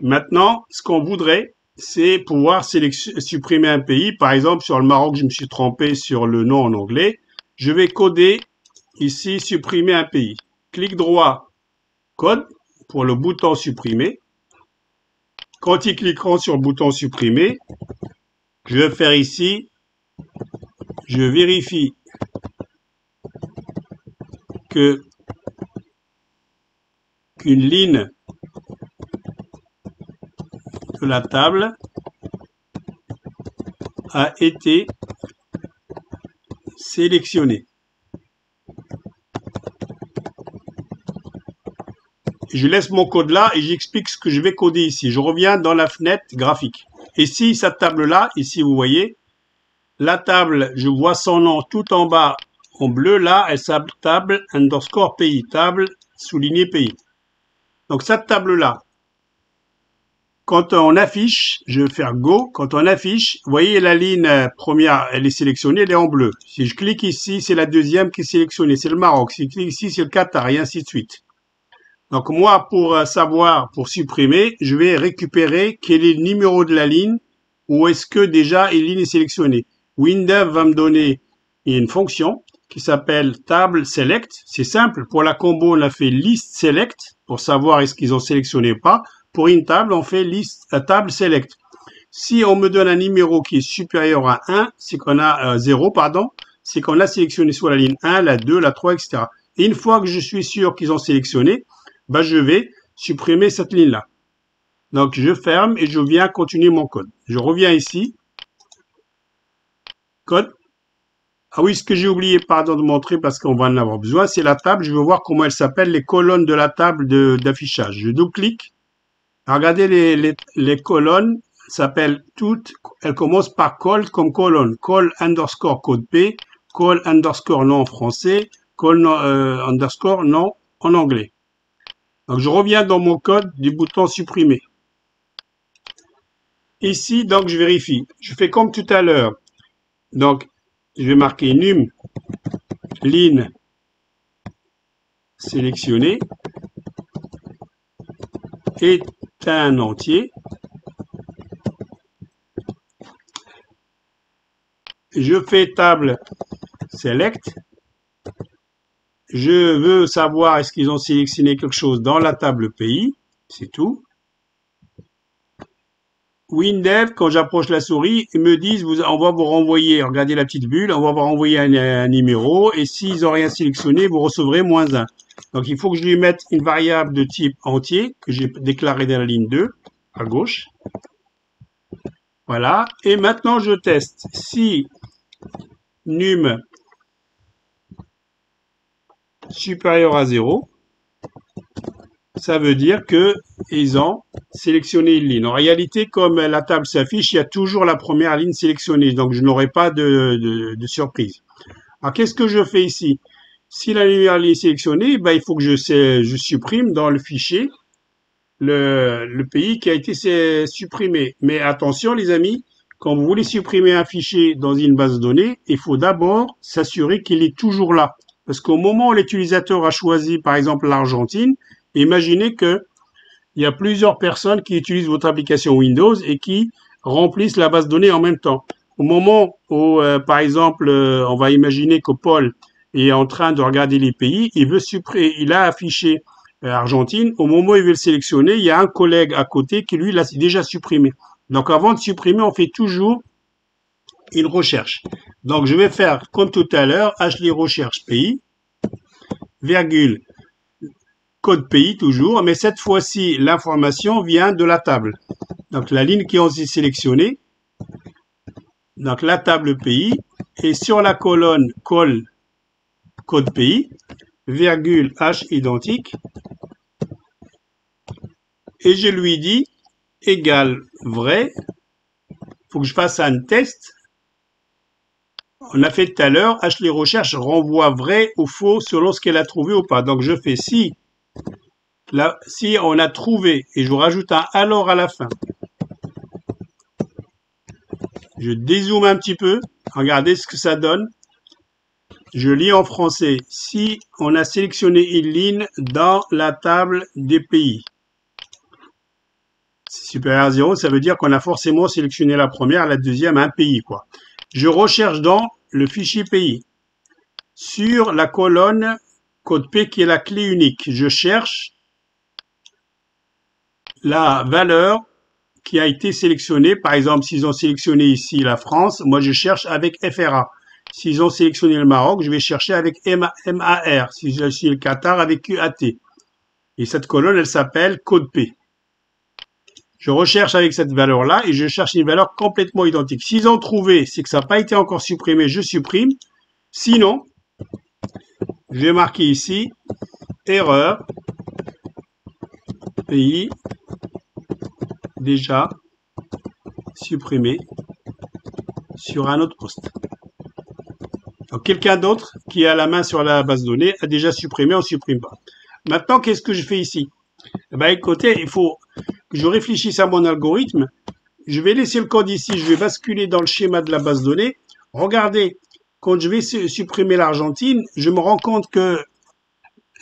A: Maintenant, ce qu'on voudrait, c'est pouvoir supprimer un pays. Par exemple, sur le Maroc, je me suis trompé sur le nom en anglais. Je vais coder ici, supprimer un pays. Clic droit, code, pour le bouton supprimer. Quand ils cliqueront sur le bouton supprimer, je vais faire ici, je vérifie qu'une ligne de la table a été sélectionnée. Je laisse mon code là et j'explique ce que je vais coder ici. Je reviens dans la fenêtre graphique. Ici, cette table-là, ici, vous voyez, la table, je vois son nom tout en bas en bleu. Là, elle s'appelle table underscore pays, table souligné pays. Donc, cette table-là, quand on affiche, je vais faire Go. Quand on affiche, vous voyez la ligne première, elle est sélectionnée, elle est en bleu. Si je clique ici, c'est la deuxième qui est sélectionnée, c'est le Maroc. Si je clique ici, c'est le Qatar, et ainsi de suite. Donc moi, pour savoir, pour supprimer, je vais récupérer quel est le numéro de la ligne ou est-ce que déjà une ligne est sélectionnée. Windev va me donner une fonction qui s'appelle table select. C'est simple. Pour la combo, on a fait list select pour savoir est-ce qu'ils ont sélectionné ou pas. Pour une table, on fait table select. Si on me donne un numéro qui est supérieur à 1, c'est qu'on a 0, pardon, c'est qu'on a sélectionné soit la ligne 1, la 2, la 3, etc. Et une fois que je suis sûr qu'ils ont sélectionné, bah, je vais supprimer cette ligne-là. Donc, je ferme et je viens continuer mon code. Je reviens ici. Code. Ah oui, ce que j'ai oublié, pardon, de montrer parce qu'on va en avoir besoin, c'est la table. Je veux voir comment elle s'appelle, les colonnes de la table d'affichage. Je double-clique. Regardez les colonnes s'appellent toutes, elles commencent par col comme colonne. Col underscore code P, col underscore nom en français, col underscore nom en anglais. Donc, je reviens dans mon code du bouton supprimer. Ici, donc, je vérifie. Je fais comme tout à l'heure. Donc, je vais marquer num, ligne sélectionnée. est un entier. Je fais table select. Je veux savoir est-ce qu'ils ont sélectionné quelque chose dans la table pays. C'est tout. WinDev, quand j'approche la souris, ils me disent on va vous renvoyer, regardez la petite bulle, on va vous renvoyer un numéro et s'ils n'ont rien sélectionné, vous recevrez -1. Donc il faut que je lui mette une variable de type entier que j'ai déclarée dans la ligne 2 à gauche. Voilà. Et maintenant je teste. Si num supérieur à 0, ça veut dire que ils ont sélectionné une ligne. En réalité, comme la table s'affiche, il y a toujours la première ligne sélectionnée, donc je n'aurai pas de surprise. Alors, qu'est-ce que je fais ici? Si la première ligne est sélectionnée, ben, il faut que je supprime dans le fichier le pays qui a été supprimé. Mais attention, les amis, quand vous voulez supprimer un fichier dans une base de données, il faut d'abord s'assurer qu'il est toujours là. Parce qu'au moment où l'utilisateur a choisi, par exemple, l'Argentine, imaginez que il y a plusieurs personnes qui utilisent votre application Windows et qui remplissent la base de données en même temps. Au moment où, par exemple, on va imaginer que Paul est en train de regarder les pays, il a affiché Argentine. Au moment où il veut le sélectionner, il y a un collègue à côté qui, lui, l'a déjà supprimé. Donc, avant de supprimer, on fait toujours une recherche. Donc, je vais faire, comme tout à l'heure, href recherche pays, virgule, code pays toujours, mais cette fois-ci, l'information vient de la table. Donc, la ligne qui est aussi sélectionnée, donc la table pays, et sur la colonne col code pays, virgule h identique, et je lui dis égal vrai. Il faut que je fasse un test. On a fait tout à l'heure, href recherche renvoie vrai ou faux selon ce qu'elle a trouvé ou pas. Donc, je fais si. Là, si on a trouvé, et je rajoute un alors à la fin. Je dézoome un petit peu. Regardez ce que ça donne. Je lis en français. Si on a sélectionné une ligne dans la table des pays. C'est supérieur à 0, ça veut dire qu'on a forcément sélectionné la première, la deuxième, un pays, quoi. Je recherche dans le fichier pays. Sur la colonne code P qui est la clé unique. Je cherche la valeur qui a été sélectionnée. Par exemple, s'ils ont sélectionné ici la France, moi je cherche avec FRA. S'ils ont sélectionné le Maroc, je vais chercher avec MAR. Si je suis le Qatar, avec QAT. Et cette colonne, elle s'appelle code P. Je recherche avec cette valeur-là et je cherche une valeur complètement identique. S'ils ont trouvé, c'est que ça n'a pas été encore supprimé, je supprime. Sinon, je vais marquer ici erreur pays déjà supprimé sur un autre poste. Donc, quelqu'un d'autre qui a la main sur la base de données a déjà supprimé, on ne supprime pas. Maintenant, qu'est-ce que je fais ici? Eh bien, écoutez, il faut que je réfléchisse à mon algorithme. Je vais laisser le code ici, je vais basculer dans le schéma de la base de données. Regardez, quand je vais supprimer l'Argentine, je me rends compte que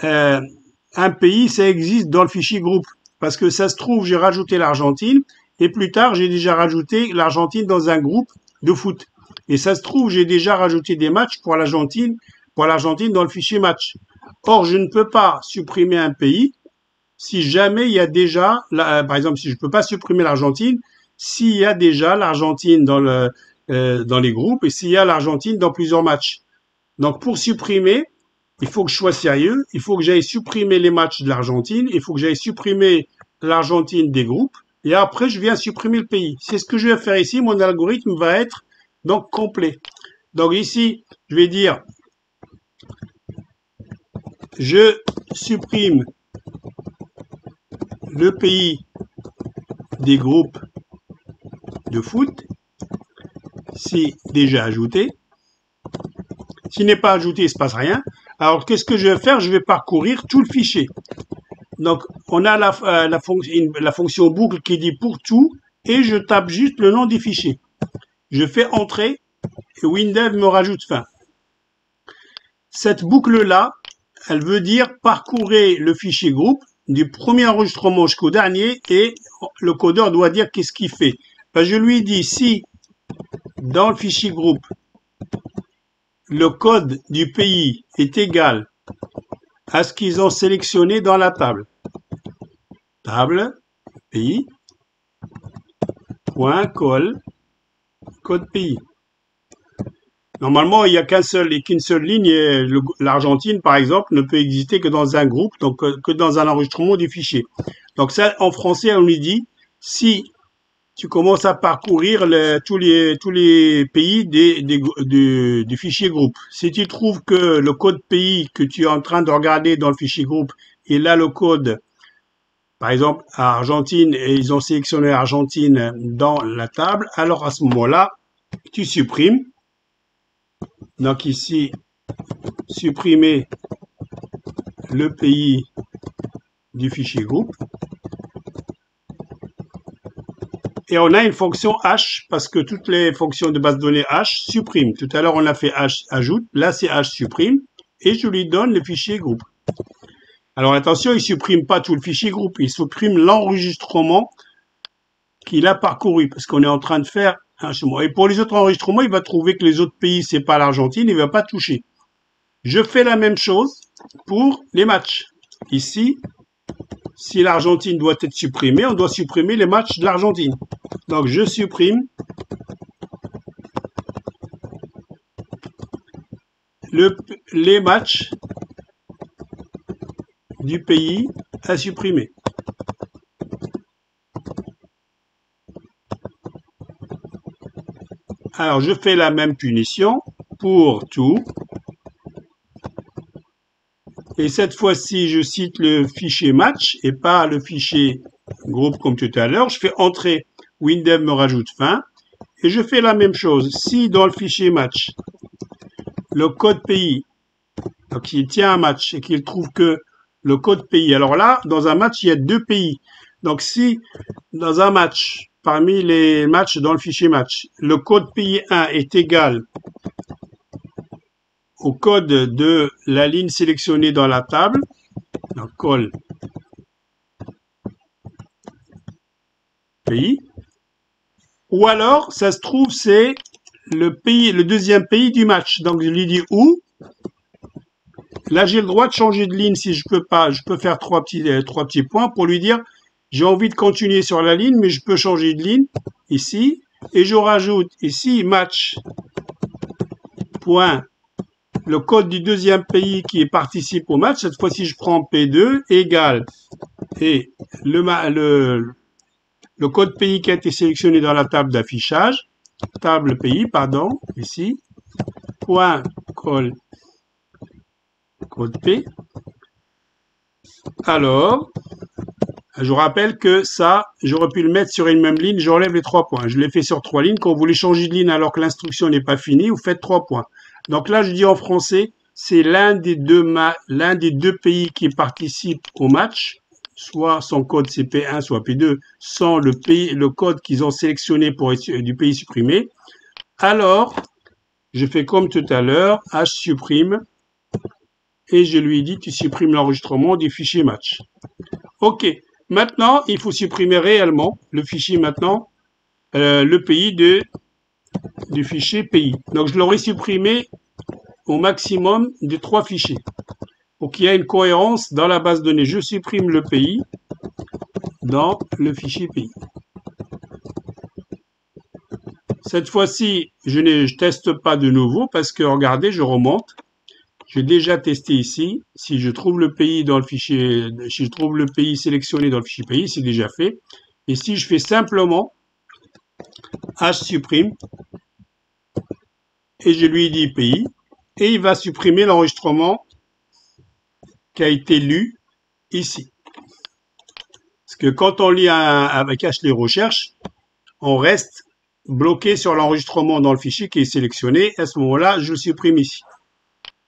A: un pays, ça existe dans le fichier groupe. Parce que ça se trouve, j'ai rajouté l'Argentine, et plus tard, j'ai déjà rajouté l'Argentine dans un groupe de foot. Et ça se trouve, j'ai déjà rajouté des matchs pour l'Argentine dans le fichier match. Or, je ne peux pas supprimer un pays si jamais il y a déjà, par exemple, si je ne peux pas supprimer l'Argentine, s'il y a déjà l'Argentine dans les groupes et s'il y a l'Argentine dans plusieurs matchs. Donc, pour supprimer, il faut que je sois sérieux, il faut que j'aille supprimer les matchs de l'Argentine, il faut que j'aille supprimer l'Argentine des groupes, et après, je viens supprimer le pays. C'est ce que je vais faire ici, mon algorithme va être donc complet. Donc ici, je vais dire, je supprime le pays des groupes de foot, si déjà ajouté. S'il n'est pas ajouté, il ne se passe rien. Alors, qu'est-ce que je vais faire? Je vais parcourir tout le fichier. Donc, on a la fonction boucle qui dit pour tout, et je tape juste le nom du fichier. Je fais entrer, et WinDev me rajoute fin. Cette boucle-là, elle veut dire parcourir le fichier groupe du premier enregistrement jusqu'au dernier et le codeur doit dire qu'est-ce qu'il fait. Ben, je lui dis si dans le fichier groupe, le code du pays est égal à ce qu'ils ont sélectionné dans la table. Table, pays, point, code pays. Normalement, il n'y a qu'une seule ligne. L'Argentine, par exemple, ne peut exister que dans un groupe, donc que dans un enregistrement du fichier. Donc ça, en français, on lui dit, si tu commences à parcourir tous les pays du fichier groupe, si tu trouves que le code pays que tu es en train de regarder dans le fichier groupe, et là le code, par exemple, à Argentine, et ils ont sélectionné Argentine dans la table, alors à ce moment-là, tu supprimes. Donc ici, supprimer le pays du fichier groupe. Et on a une fonction hash parce que toutes les fonctions de base de données hash suppriment. Tout à l'heure, on a fait hash ajoute. Là, c'est hash supprime. Et je lui donne le fichier groupe. Alors attention, il ne supprime pas tout le fichier groupe. Il supprime l'enregistrement qu'il a parcouru parce qu'on est en train de faire un chemin. Et pour les autres enregistrements, il va trouver que les autres pays, c'est pas l'Argentine. Il ne va pas toucher. Je fais la même chose pour les matchs. Ici, si l'Argentine doit être supprimée, on doit supprimer les matchs de l'Argentine. Donc, je supprime les matchs du pays à supprimer. Alors, je fais la même punition pour tout. Et cette fois-ci, je cite le fichier match et pas le fichier groupe comme tout à l'heure. Je fais entrer, WinDev me rajoute fin. Et je fais la même chose. Si dans le fichier match, le code pays, donc il tient un match et qu'il trouve que le code pays, alors là, dans un match, il y a deux pays. Donc si dans un match, parmi les matchs dans le fichier match, le code pays 1 est égal au code de la ligne sélectionnée dans la table, donc call pays, ou alors ça se trouve c'est le pays, le deuxième pays du match. Donc je lui dis où. Là j'ai le droit de changer de ligne si je peux pas. Je peux faire trois petits points pour lui dire j'ai envie de continuer sur la ligne, mais je peux changer de ligne ici et je rajoute ici match point le code du deuxième pays qui participe au match. Cette fois-ci je prends P2 égale et le code pays qui a été sélectionné dans la table d'affichage, table pays, pardon, ici, point code P. Alors, je vous rappelle que ça, j'aurais pu le mettre sur une même ligne, j'enlève les 3 points. Je l'ai fait sur 3 lignes. Quand vous voulez changer de ligne alors que l'instruction n'est pas finie, vous faites 3 points. Donc là, je dis en français, c'est l'un des deux pays qui participe au match, soit son code c'est P1, soit P2, sans le code qu'ils ont sélectionné pour du pays supprimé. Alors, je fais comme tout à l'heure, H supprime, et je lui dis, tu supprimes l'enregistrement du fichier match. OK. Maintenant, il faut supprimer réellement le fichier maintenant, le pays du fichier pays. Donc, je l'aurais supprimé au maximum de 3 fichiers. Pour qu'il y ait une cohérence dans la base de données. Je supprime le pays dans le fichier pays. Cette fois-ci, je ne teste pas de nouveau parce que, regardez, je remonte. J'ai déjà testé ici. Si je trouve le pays dans le fichier, si je trouve le pays sélectionné dans le fichier pays, c'est déjà fait. Et si je fais simplement H supprime et je lui dis pays, et il va supprimer l'enregistrement qui a été lu ici. Parce que quand on lit avec H les recherches, on reste bloqué sur l'enregistrement dans le fichier qui est sélectionné. À ce moment-là, je le supprime ici.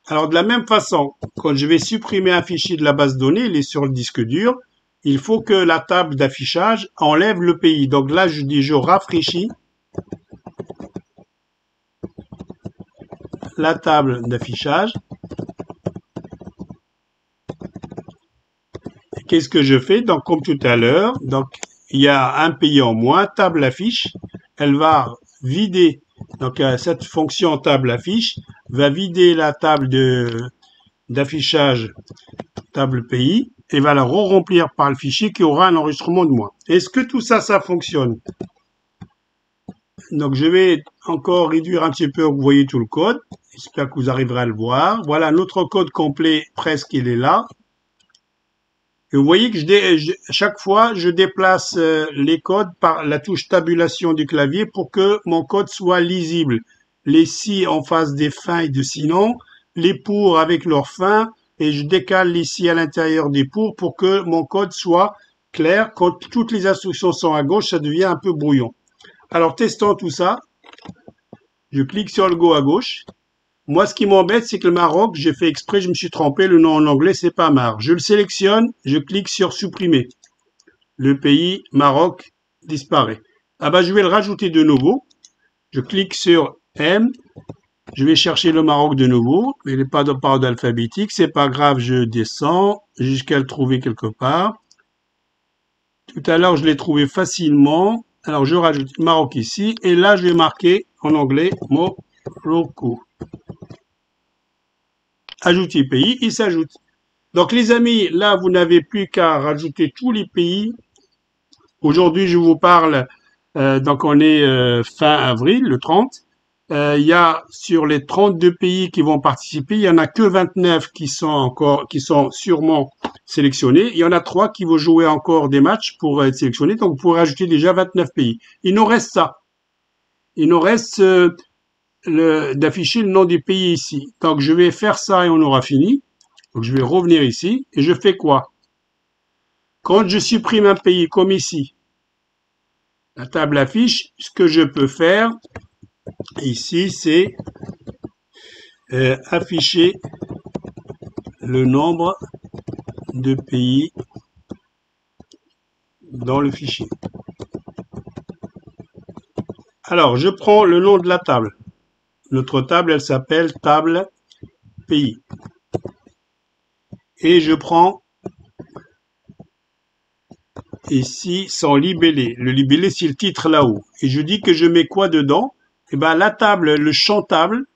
A: Alors, de la même façon, quand je vais supprimer un fichier de la base de données, il est sur le disque dur, il faut que la table d'affichage enlève le pays. Donc là, je dis, je rafraîchis la table d'affichage. qu'est-ce que je fais? Donc, comme tout à l'heure, donc il y a un pays en moins, table affiche, elle va vider, donc cette fonction table affiche va vider la table d'affichage table pays et va la re-remplir par le fichier qui aura un enregistrement de moins. Est-ce que tout ça, ça fonctionne? Donc, je vais encore réduire un petit peu, vous voyez tout le code. J'espère que vous arriverez à le voir. Voilà, notre code complet, presque, il est là. Et vous voyez que chaque fois, je déplace les codes par la touche tabulation du clavier pour que mon code soit lisible. Les si en face des fins et de sinon, les pour avec leurs fins, et je décale les si à l'intérieur des pour que mon code soit clair. Quand toutes les instructions sont à gauche, ça devient un peu brouillon. Alors, testons tout ça. Je clique sur le Go à gauche. Moi, ce qui m'embête, c'est que le Maroc, j'ai fait exprès, je me suis trompé, le nom en anglais, c'est pas Mar. Je le sélectionne, je clique sur supprimer. Le pays Maroc disparaît. Ah bah, je vais le rajouter de nouveau. Je clique sur M. Je vais chercher le Maroc de nouveau. Il n'est pas par ordre alphabétique. C'est pas grave, je descends jusqu'à le trouver quelque part. Tout à l'heure, je l'ai trouvé facilement. Alors, je rajoute Maroc ici. Et là, je vais marquer en anglais Morocco. Ajouter pays, il s'ajoute. Donc les amis, là vous n'avez plus qu'à rajouter tous les pays. Aujourd'hui je vous parle, donc on est fin avril, le 30. Il y a sur les 32 pays qui vont participer, il y en a que 29 qui sont sûrement sélectionnés. Il y en a 3 qui vont jouer encore des matchs pour être sélectionnés. Donc vous pourrez rajouter déjà 29 pays. Il nous reste ça. Il nous reste d'afficher le nom du pays ici. Donc, je vais faire ça et on aura fini. Donc, je vais revenir ici et je fais quoi? Quand je supprime un pays comme ici, la table affiche, ce que je peux faire ici, c'est afficher le nombre de pays dans le fichier. Alors, je prends le nom de la table. Notre table, elle s'appelle table pays. Et je prends ici son libellé. Le libellé, c'est le titre là-haut. Et je dis que je mets quoi dedans? Eh ben, la table, le champ table,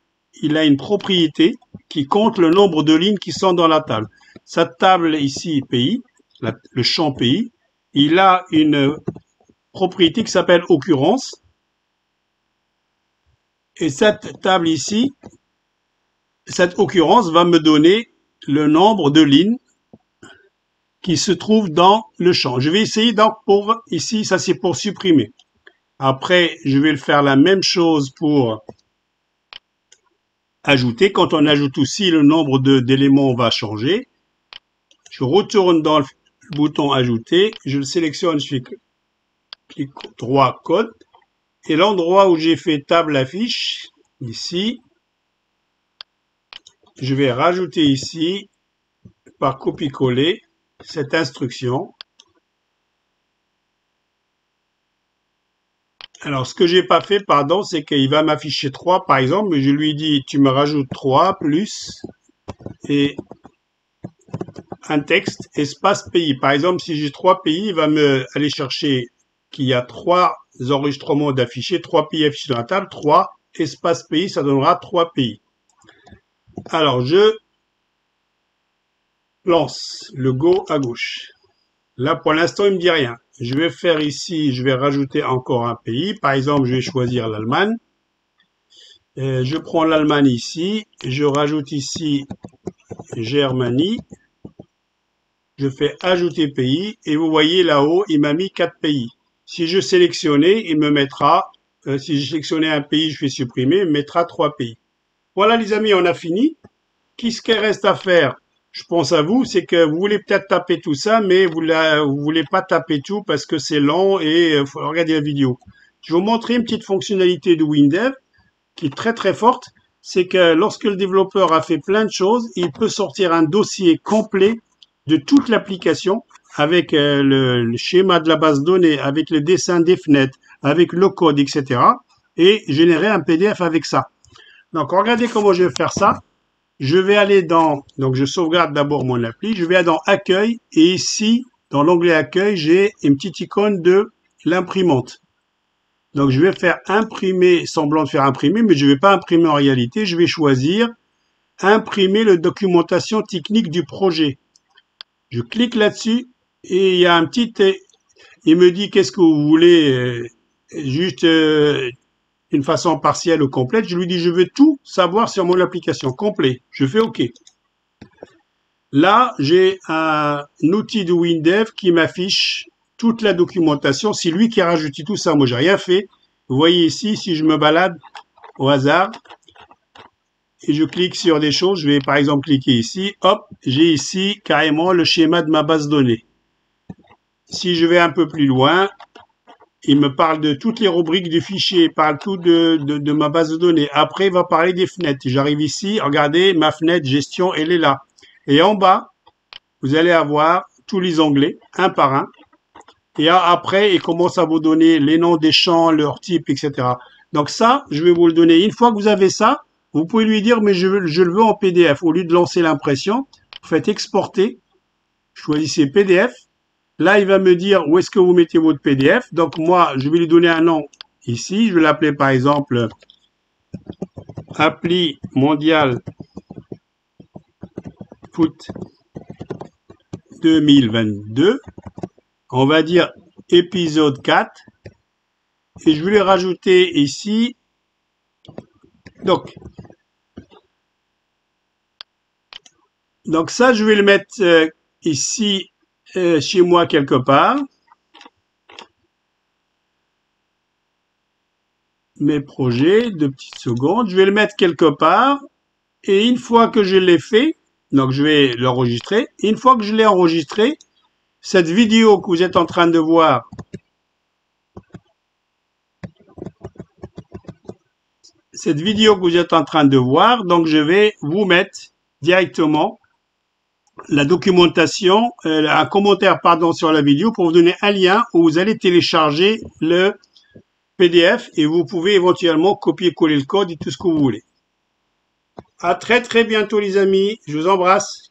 A: il a une propriété qui compte le nombre de lignes qui sont dans la table. Cette table ici, pays, le champ pays, il a une propriété qui s'appelle occurrence. Et cette table ici, cette occurrence va me donner le nombre de lignes qui se trouvent dans le champ. Je vais essayer donc pour, ici, ça c'est pour supprimer. Après, je vais le faire la même chose pour ajouter. Quand on ajoute aussi, le nombre d'éléments va changer. Je retourne dans le bouton ajouter, je le sélectionne, je clique droit code. Et l'endroit où j'ai fait table affiche, ici, je vais rajouter ici, par copier-coller, cette instruction. Alors, ce que j'ai pas fait, pardon, c'est qu'il va m'afficher 3, par exemple, mais je lui dis, tu me rajoutes 3 plus, et un texte, espace pays. Par exemple, si j'ai 3 pays, il va me aller chercher qu'il y a 3 enregistrements d'affichés, 3 pays affichés dans la table, 3 espace pays, ça donnera 3 pays. Alors, je lance le Go à gauche. Là, pour l'instant, il me dit rien. Je vais faire ici, je vais rajouter encore un pays. Par exemple, je vais choisir l'Allemagne. Je prends l'Allemagne ici. Je rajoute ici Germanie. Je fais ajouter pays. Et vous voyez là-haut, il m'a mis 4 pays. Si je sélectionnais, il me mettra, si je sélectionnais un pays, je fais supprimer, il me mettra 3 pays. Voilà les amis, on a fini. Qu'est-ce qu'il reste à faire? Je pense à vous, c'est que vous voulez peut-être taper tout ça, mais vous voulez pas taper tout parce que c'est long et faut regarder la vidéo. Je vais vous montrer une petite fonctionnalité de WinDev qui est très très forte. C'est que lorsque le développeur a fait plein de choses, il peut sortir un dossier complet de toute l'application avec le schéma de la base de données, avec le dessin des fenêtres, avec le code, etc. et générer un PDF avec ça. Donc regardez comment je vais faire ça. je vais aller dans, donc je sauvegarde d'abord mon appli, je vais aller dans Accueil et ici, dans l'onglet Accueil, j'ai une petite icône de l'imprimante. Donc je vais faire imprimer, semblant de faire imprimer, mais je ne vais pas imprimer en réalité, je vais choisir imprimer la documentation technique du projet. Je clique là-dessus et il y a un petit, il me dit qu'est-ce que vous voulez, juste une façon partielle ou complète. Je lui dis je veux tout savoir sur mon application complet. Je fais OK. Là, j'ai un outil de WinDev qui m'affiche toute la documentation. C'est lui qui a rajouté tout ça. Moi, j'ai rien fait. Vous voyez ici, si je me balade au hasard et je clique sur des choses, je vais par exemple cliquer ici. Hop, j'ai ici carrément le schéma de ma base de données. Si je vais un peu plus loin, il me parle de toutes les rubriques du fichier, il parle tout de ma base de données. Après, il va parler des fenêtres. J'arrive ici, regardez, ma fenêtre gestion, elle est là. Et en bas, vous allez avoir tous les onglets, un par un. Et après, il commence à vous donner les noms des champs, leur type, etc. Donc ça, je vais vous le donner. Une fois que vous avez ça, vous pouvez lui dire, mais je le veux en PDF. Au lieu de lancer l'impression, vous faites exporter, choisissez PDF. Là, il va me dire où est-ce que vous mettez votre PDF. Donc moi, je vais lui donner un nom ici. Je vais l'appeler par exemple Appli Mondial Foot 2022. On va dire épisode 4. Et je vais lui rajouter ici. Donc ça, je vais le mettre ici chez moi quelque part. Mes projets, 2 petites secondes. Je vais le mettre quelque part. Et une fois que je l'ai fait, donc je vais l'enregistrer. Une fois que je l'ai enregistré, cette vidéo que vous êtes en train de voir, donc je vais vous mettre directement la documentation, un commentaire pardon sur la vidéo pour vous donner un lien où vous allez télécharger le PDF et vous pouvez éventuellement copier-coller le code et tout ce que vous voulez. À très très bientôt les amis, je vous embrasse.